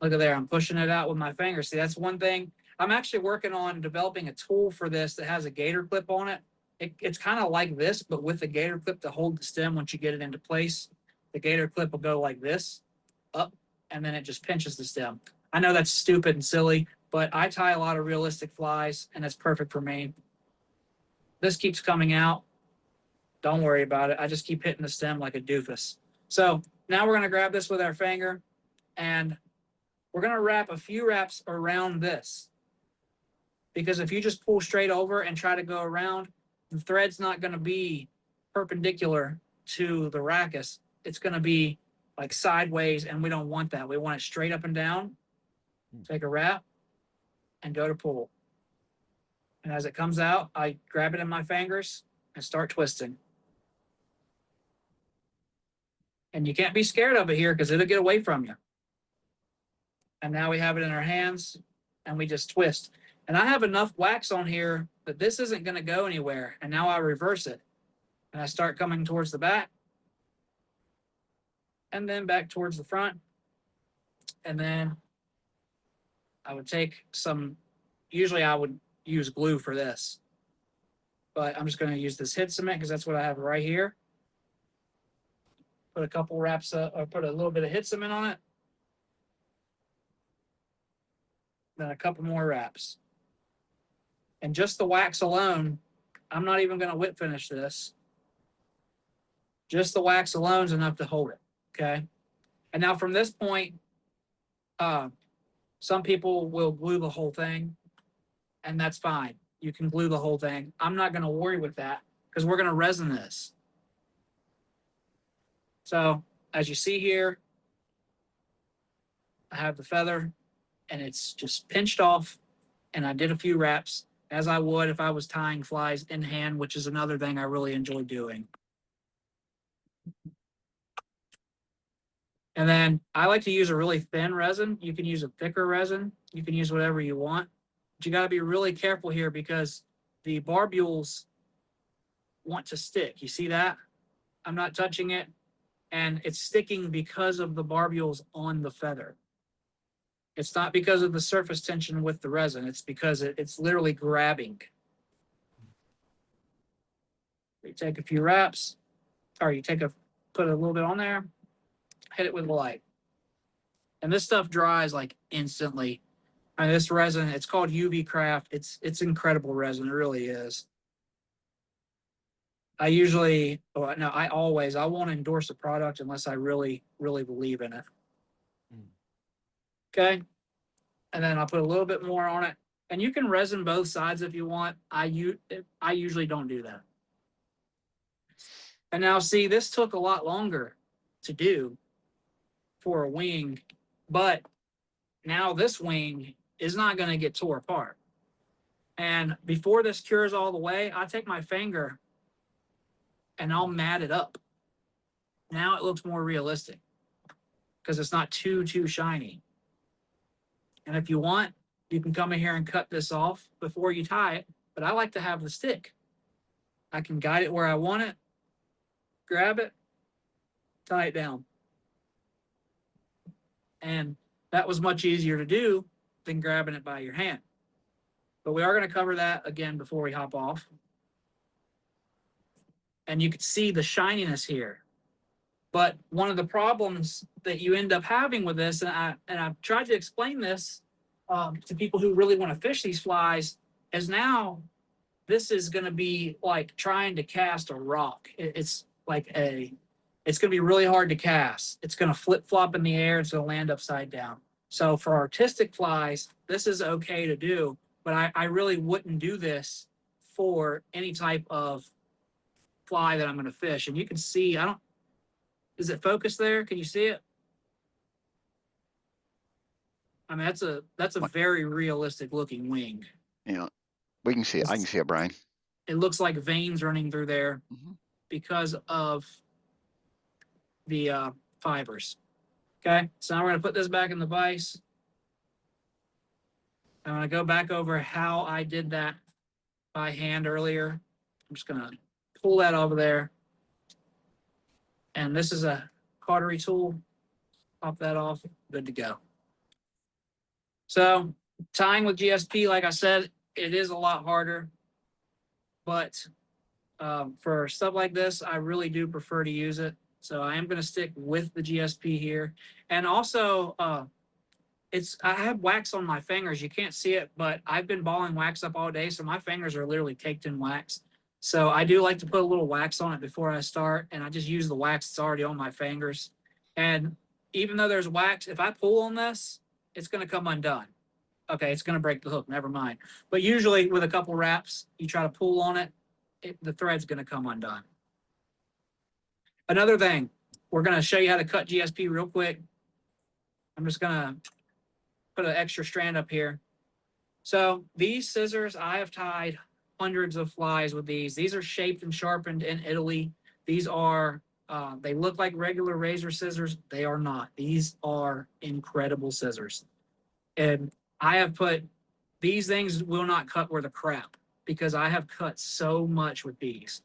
look at there, I'm pushing it out with my finger. See, that's one thing. I'm actually working on developing a tool for this that has a gator clip on it. It's kind of like this, but with the gator clip to hold the stem once you get it into place. The gator clip will go like this, up, and then it just pinches the stem. I know that's stupid and silly, but I tie a lot of realistic flies, and that's perfect for me. This keeps coming out. Don't worry about it. I just keep hitting the stem like a doofus. So now we're going to grab this with our finger, and we're going to wrap a few wraps around this. Because if you just pull straight over and try to go around, the thread's not going to be perpendicular to the rachis. It's going to be like sideways, and we don't want that. We want it straight up and down. Take a wrap and go to pull. And as it comes out, I grab it in my fingers and start twisting. And you can't be scared of it here because it'll get away from you. And now we have it in our hands, and we just twist. And I have enough wax on here that this isn't going to go anywhere. And now I reverse it. And I start coming towards the back. And then back towards the front. And then I would take some, usually I would use glue for this. But I'm just going to use this head cement because that's what I have right here. Put a couple wraps or put a little bit of head cement on it. Then a couple more wraps. And just the wax alone, I'm not even going to whip finish this. Just the wax alone is enough to hold it, okay? And now from this point, some people will glue the whole thing, and that's fine. You can glue the whole thing. I'm not going to worry with that because we're going to resin this. So as you see here, I have the feather, and it's just pinched off, and I did a few wraps, as I would if I was tying flies in hand, which is another thing I really enjoy doing. And then I like to use a really thin resin. You can use a thicker resin. You can use whatever you want. But you got to be really careful here because the barbules want to stick. You see that? I'm not touching it. And it's sticking because of the barbules on the feather. It's not because of the surface tension with the resin. It's because it's literally grabbing. You take a few wraps, or you put a little bit on there, hit it with the light. And this stuff dries like instantly. I mean, this resin, it's called UV Craft. It's incredible resin. It really is. I won't endorse a product unless I really, really believe in it. Okay. And then I'll put a little bit more on it. And you can resin both sides if you want. I usually don't do that. And now see, this took a lot longer to do for a wing, but now this wing is not going to get tore apart. And before this cures all the way, I take my finger and I'll mat it up. Now it looks more realistic because it's not too shiny. And if you want, you can come in here and cut this off before you tie it, but I like to have the stick. I can guide it where I want it, grab it, tie it down. And that was much easier to do than grabbing it by your hand. But we are going to cover that again before we hop off. And you can see the shininess here. But one of the problems that you end up having with this, and I've tried to explain this to people who really want to fish these flies, is now this is going to be like trying to cast a rock. It's going to be really hard to cast. It's going to flip-flop in the air. It's going to land upside down. So for artistic flies, this is okay to do. but I really wouldn't do this for any type of fly that I'm going to fish. And you can see, is it focused there? Can you see it? I mean, that's a very realistic looking wing. Yeah, we can see it. I can see it, Brian. It looks like veins running through there Mhm. because of the fibers. Okay, so now we're going to put this back in the vise. I'm going to go back over how I did that by hand earlier. I'm just going to pull that over there. And this is a cautery tool. Pop that off. Good to go. So tying with GSP, like I said, it is a lot harder. But for stuff like this, I really do prefer to use it. So I am going to stick with the GSP here. And also, I have wax on my fingers. You can't see it, but I've been balling wax up all day, so my fingers are literally caked in wax. So I do like to put a little wax on it before I start, and I just use the wax that's already on my fingers. And even though there's wax, if I pull on this, it's going to come undone. Okay, it's going to break the hook. Never mind. But usually with a couple wraps, you try to pull on it, the thread's going to come undone. Another thing, we're going to show you how to cut GSP real quick. I'm just going to put an extra strand up here. So these scissors, I have tied hundreds of flies with these. These are shaped and sharpened in Italy. These are, they look like regular razor scissors. They are not. These are incredible scissors. And I have put, these things will not cut worth a crap because I have cut so much with these.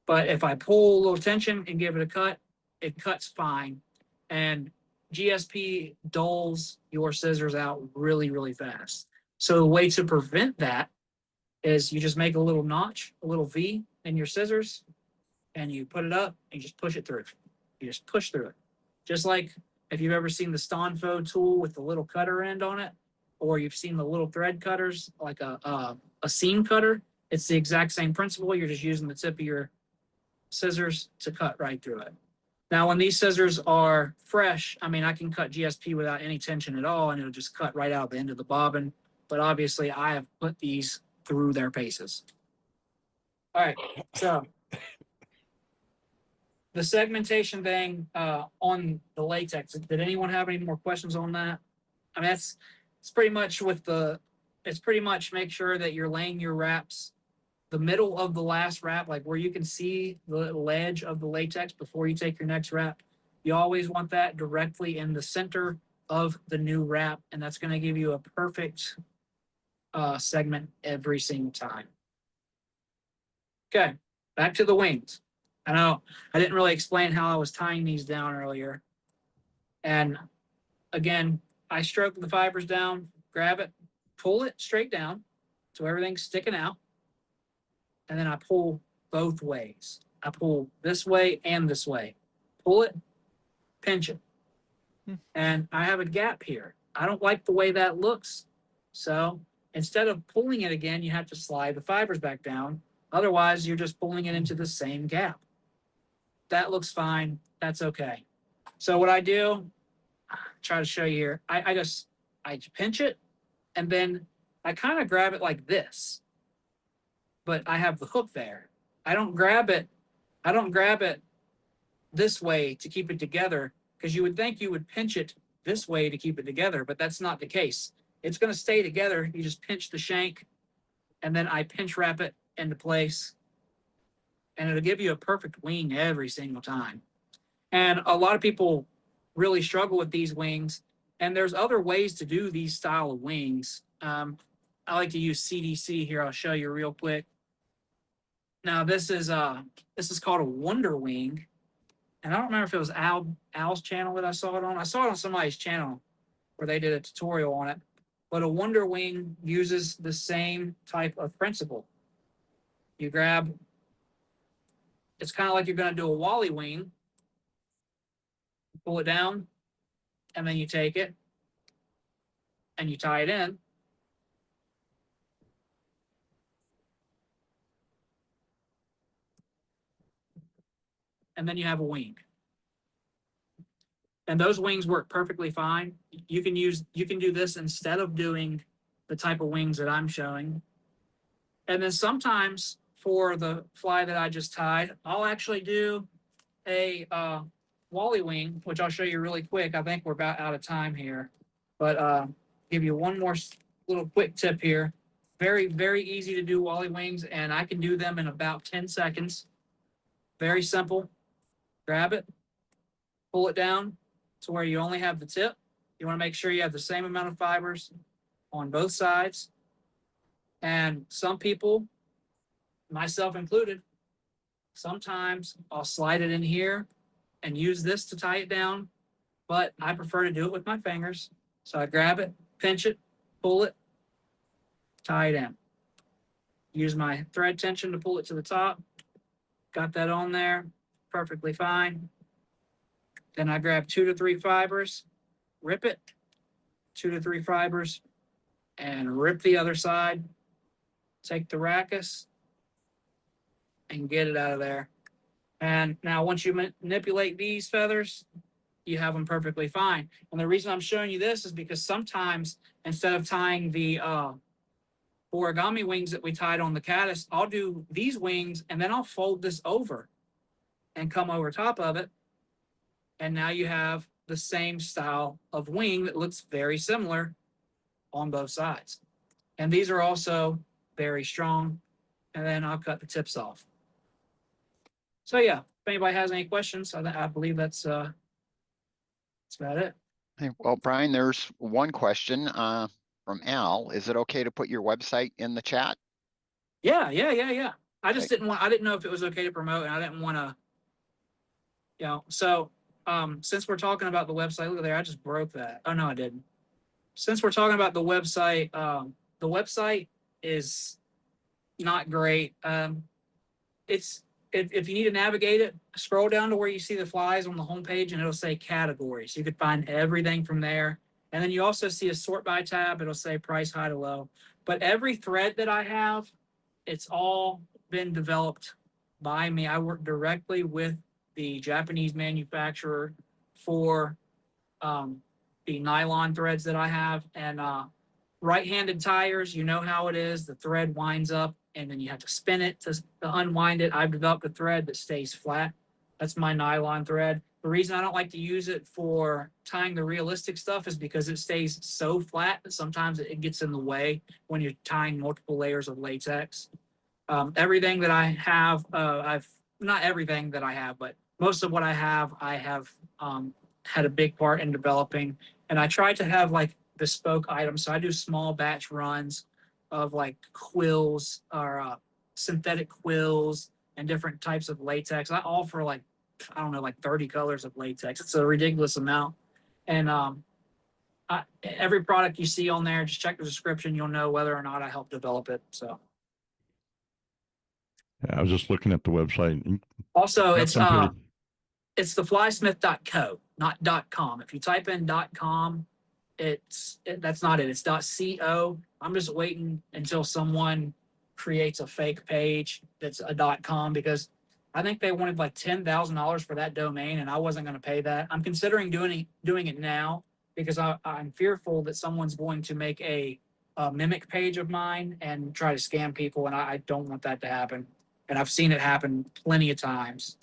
But if I pull a little tension and give it a cut, it cuts fine. And GSP dulls your scissors out really, really fast. So the way to prevent that is you just make a little notch, a little V in your scissors, and you put it up and you just push it through. You just push through it. Just like if you've ever seen the Stonfo tool with the little cutter end on it, or you've seen the little thread cutters like a seam cutter, it's the exact same principle. You're just using the tip of your scissors to cut right through it. Now, when these scissors are fresh, I mean, I can cut GSP without any tension at all, and it'll just cut right out the end of the bobbin. But obviously, I have put these through their paces. All right, so the segmentation thing on the latex. Did anyone have any more questions on that? I mean, it's pretty much it's pretty much make sure that you're laying your wraps the middle of the last wrap, like where you can see the ledge of the latex before you take your next wrap. You always want that directly in the center of the new wrap, and that's going to give you a perfect segment every single time. Okay, back to the wings. I know I didn't really explain how I was tying these down earlier. And again, I stroke the fibers down, grab it, pull it straight down so everything's sticking out. And then I pull both ways. I pull this way and this way. Pull it, pinch it. And I have a gap here. I don't like the way that looks. So instead of pulling it again, you have to slide the fibers back down. Otherwise, you're just pulling it into the same gap. That looks fine. That's okay. So what I do, try to show you here. I pinch it, and then I kind of grab it like this. But I have the hook there. I don't grab it this way to keep it together, because you would think you would pinch it this way to keep it together, but that's not the case. It's going to stay together. You just pinch the shank, and then I pinch wrap it into place, and it'll give you a perfect wing every single time. And a lot of people really struggle with these wings, and there's other ways to do these style of wings. I like to use CDC here. I'll show you real quick. Now this is called a Wonder Wing, and I don't remember if it was Al's channel that I saw it on. I saw it on somebody's channel where they did a tutorial on it. But a Wonder Wing uses the same type of principle. You grab, it's kind of like you're going to do a wally wing. Pull it down, and then you take it and you tie it in. And then you have a wing. And those wings work perfectly fine. You can do this instead of doing the type of wings that I'm showing. And then sometimes for the fly that I just tied, I'll actually do a wally wing, which I'll show you really quick. I think we're about out of time here, but give you one more little quick tip here. Very, very easy to do wally wings, and I can do them in about 10 seconds. Very simple. Grab it, pull it down to where you only have the tip. You want to make sure you have the same amount of fibers on both sides. And some people, myself included, sometimes I'll slide it in here and use this to tie it down, but I prefer to do it with my fingers. So I grab it, pinch it, pull it, tie it in. Use my thread tension to pull it to the top. Got that on there, perfectly fine. Then I grab 2 to 3 fibers, rip it, 2 to 3 fibers, and rip the other side. Take the rackus and get it out of there. And now once you manipulate these feathers, you have them perfectly fine. And the reason I'm showing you this is because sometimes instead of tying the origami wings that we tied on the caddis, I'll do these wings and then I'll fold this over and come over top of it. And now you have the same style of wing that looks very similar on both sides. And these are also very strong. And then I'll cut the tips off. So yeah, if anybody has any questions, I believe that's about it. Hey, well, Brian, there's one question from Al. Is it okay to put your website in the chat? Yeah. I just didn't know if it was okay to promote, and I didn't want to, so since we're talking about the website, look there, I just broke that. Oh no, I didn't. Since we're talking about the website is not great. If you need to navigate it, scroll down to where you see the flies on the homepage and it'll say categories. You could find everything from there. And then you also see a sort by tab. It'll say price high to low. But every thread that I have, it's all been developed by me. I work directly with the Japanese manufacturer for the nylon threads that I have. And right-handed tires, you know how it is. The thread winds up and then you have to spin it to unwind it. I've developed a thread that stays flat. That's my nylon thread. The reason I don't like to use it for tying the realistic stuff is because it stays so flat that sometimes it gets in the way when you're tying multiple layers of latex. Everything that I have, not everything that I have, but most of what I have had a big part in developing. And I try to have like bespoke items. So I do small batch runs of like quills or synthetic quills and different types of latex. I offer like, I don't know, like 30 colors of latex. It's a ridiculous amount. And every product you see on there, just check the description. You'll know whether or not I helped develop it. So. Yeah, I was just looking at the website. Also, it's theflysmith.co, not .com. If you type in .com, that's not it. It's .co. I'm just waiting until someone creates a fake page that's a .com because I think they wanted like $10,000 for that domain, and I wasn't going to pay that. I'm considering doing it now because I'm fearful that someone's going to make a mimic page of mine and try to scam people, and I don't want that to happen. And I've seen it happen plenty of times.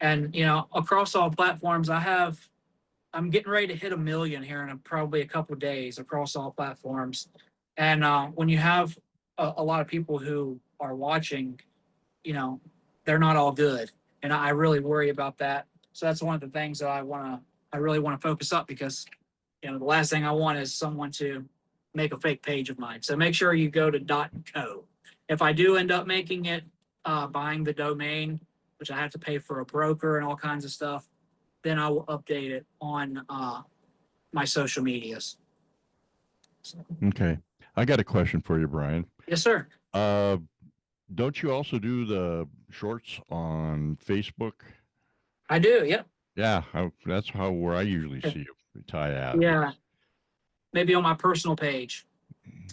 And across all platforms, I'm getting ready to hit 1 million here in probably a couple of days across all platforms. And when you have a lot of people who are watching, they're not all good. And I really worry about that. So that's one of the things that I really want to focus up because, the last thing I want is someone to make a fake page of mine. So make sure you go to .co. If I do end up making it, buying the domain, which I have to pay for a broker and all kinds of stuff, then I will update it on my social medias. So. Okay. I got a question for you, Brian. Yes, sir. Don't you also do the shorts on Facebook? I do, yep. Yeah, that's where I usually see you tie ads. Yeah. Maybe on my personal page.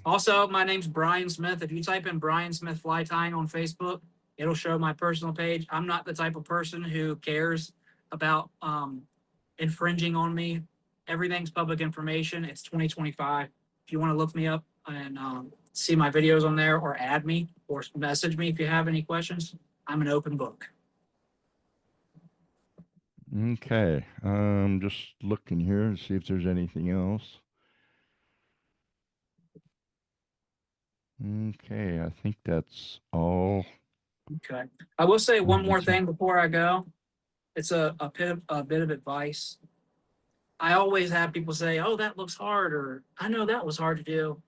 Also, my name's Brian Smith. If you type in Brian Smith Fly Tying on Facebook, it'll show my personal page. I'm not the type of person who cares about infringing on me. Everything's public information. It's 2025. If if you want to look me up and see my videos on there, or add me or message me if you have any questions. I'm an open book. Okay. Just looking here to see if there's anything else. Okay, I think that's all. Okay. I will say one more That's it. thing before I go. It's a bit of advice. I always have people say, "Oh, that looks hard," or "I know that was hard to do."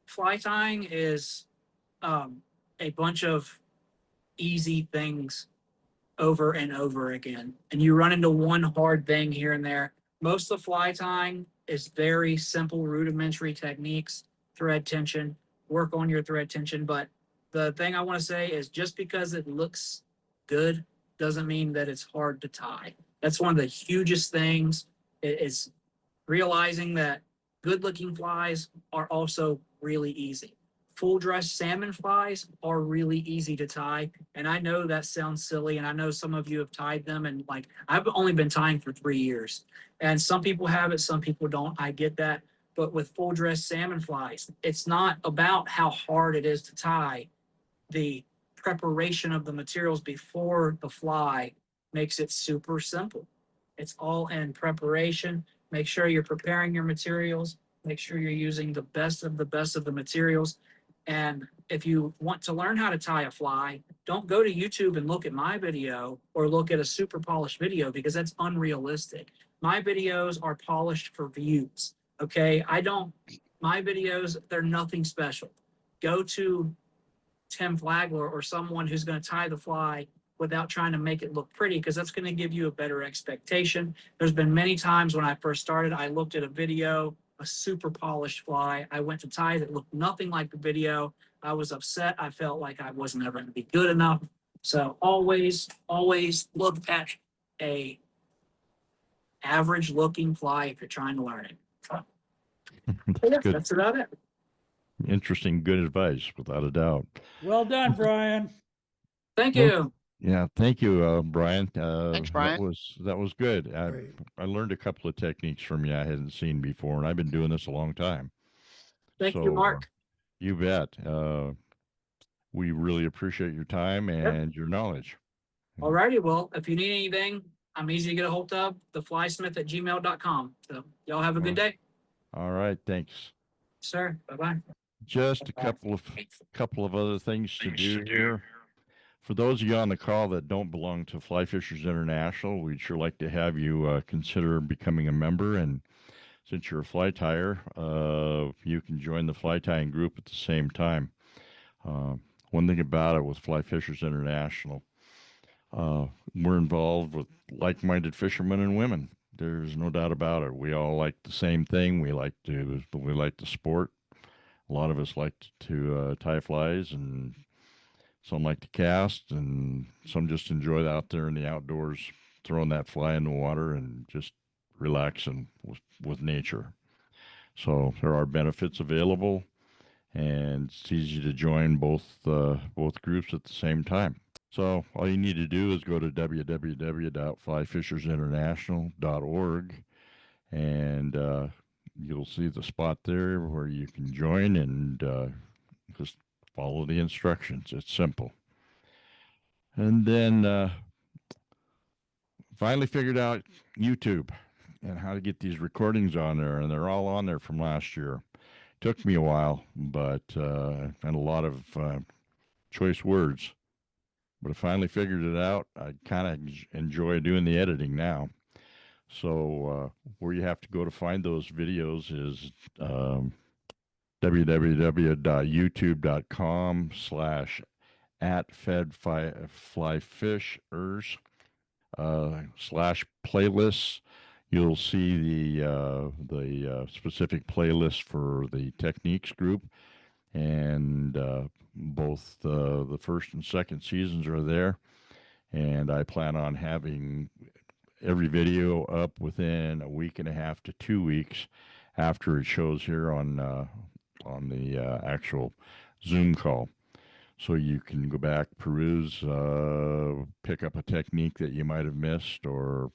Fly tying is a bunch of easy things over and over again, and you run into one hard thing here and there. Most of the fly tying is very simple, rudimentary techniques, thread tension, work on your thread tension. But the thing I want to say is just because it looks good doesn't mean that it's hard to tie. That's one of the hugest things is realizing that good looking flies are also really easy. Full dress salmon flies are really easy to tie. And I know that sounds silly. And I know some of you have tied them. And like, I've only been tying for 3 years. And some people have it, some people don't. I get that. But with full dress salmon flies, it's not about how hard it is to tie. The preparation of the materials before the fly makes it super simple. It's all in preparation. Make sure you're preparing your materials. Make sure you're using the best of the best of the materials. And if you want to learn how to tie a fly, don't go to YouTube and look at my video or look at a super polished video because that's unrealistic. My videos are polished for views. Okay. My videos, they're nothing special. Go to Tim Flagler or someone who's going to tie the fly without trying to make it look pretty, because that's going to give you a better expectation. There's been many times when I first started, I looked at a video, a super polished fly. I went to tie that looked nothing like the video. I was upset. I felt like I wasn't ever going to be good enough. So always look at a average looking fly if you're trying to learn it. That's good. That's about it. Interesting, good advice, without a doubt. Well done, Brian. Thank Well, you. Yeah, thank you, Brian. Thanks, Brian. That was good. Great. I learned a couple of techniques from you I hadn't seen before, and I've been doing this a long time. Thank So, you, Mark. You bet. We really appreciate your time and your knowledge. All righty. Well, if you need anything, I'm easy to get a hold of. theflysmith@gmail.com. So y'all have a good day. All right, thanks. Sir. Bye-bye. Just a couple of other things to do here. For those of you on the call that don't belong to Fly Fishers International, we'd sure like to have you consider becoming a member. And since you're a fly tyer, you can join the fly tying group at the same time. One thing about it with Fly Fishers International, we're involved with like-minded fishermen and women. There's no doubt about it. We all like the same thing. We like the sport. A lot of us like to tie flies, and some like to cast, and some just enjoy out there in the outdoors, throwing that fly in the water and just relaxing with nature. So there are benefits available, and it's easy to join both groups at the same time. So all you need to do is go to www.flyfishersinternational.org, and you'll see the spot there where you can join, and just follow the instructions. It's simple. And then finally figured out YouTube and how to get these recordings on there, and they're all on there from last year. Took me a while, but and a lot of choice words. But I finally figured it out. I kind of enjoy doing the editing now. So where you have to go to find those videos is www.youtube.com/@fedflyfishers /playlists. You'll see the specific playlist for the techniques group, and both the first and second seasons are there. And I plan on having every video up within a week and a half to 2 weeks after it shows here on the actual Zoom call. So you can go back, peruse, pick up a technique that you might have missed, or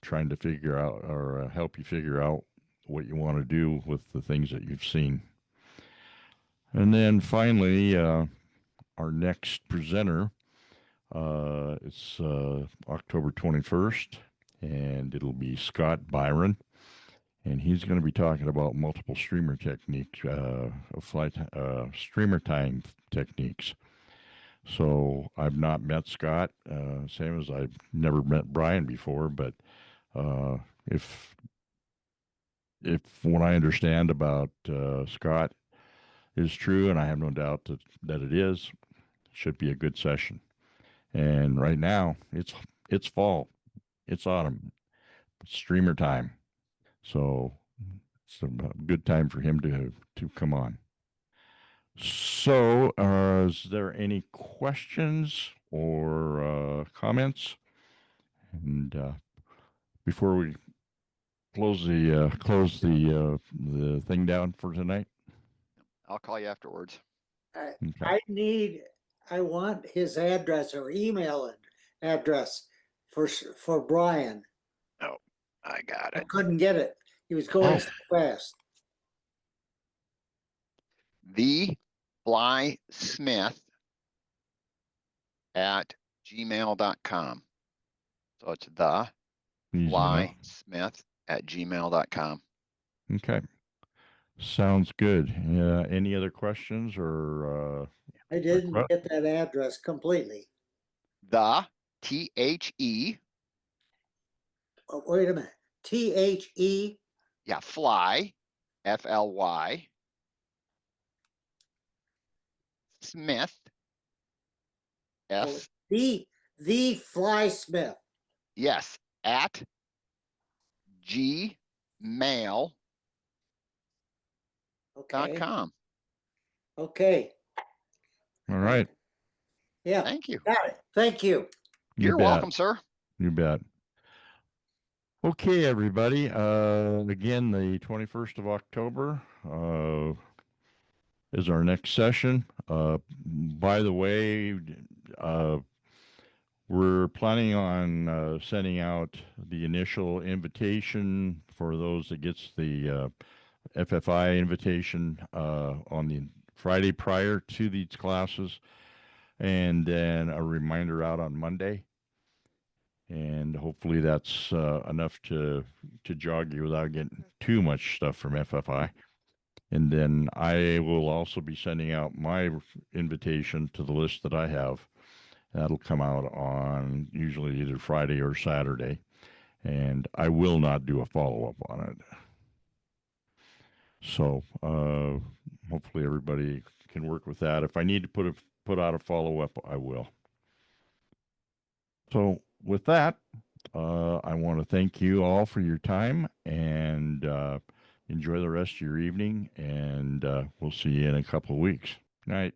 trying to figure out, or help you figure out what you want to do with the things that you've seen. And then finally, our next presenter, it's October 21st, and it'll be Scott Byron. And he's going to be talking about multiple streamer techniques, streamer tying techniques. So I've not met Scott, same as I've never met Brian before. But if what I understand about Scott is true, and I have no doubt that it is, should be a good session. And right now it's fall, it's autumn, streamer time. So it's a good time for him to come on. So, is there any questions or comments? And before we close the thing down for tonight, I'll call you afterwards. okay. I want his address or email address for Brian. Oh, I got I it. couldn't get it. He was going so fast. The Fly Smith at gmail.com. So it's the Easy Fly enough. Smith at gmail.com. Okay. Sounds good. Any other questions or I didn't get that address completely. The THE, Oh, wait a minute. THE. yeah, Fly, FLY, Smith, S, The Fly Smith. yes, at gmail.com. Okay. Okay. all right. Yeah. Thank you. Got it. Thank you. You You're bet. welcome, sir. You bet. Okay, everybody. Again, the 21st of October is our next session. By the way, we're planning on sending out the initial invitation for those that gets the FFI invitation on the Friday prior to these classes, and then a reminder out on Monday. And hopefully that's enough to jog you without getting too much stuff from FFI. And then I will also be sending out my invitation to the list that I have. That'll come out on usually either Friday or Saturday. And I will not do a follow-up on it. So hopefully everybody can work with that. If I need to put out a follow-up, I will. So with that, I want to thank you all for your time and enjoy the rest of your evening. And we'll see you in a couple of weeks. Night.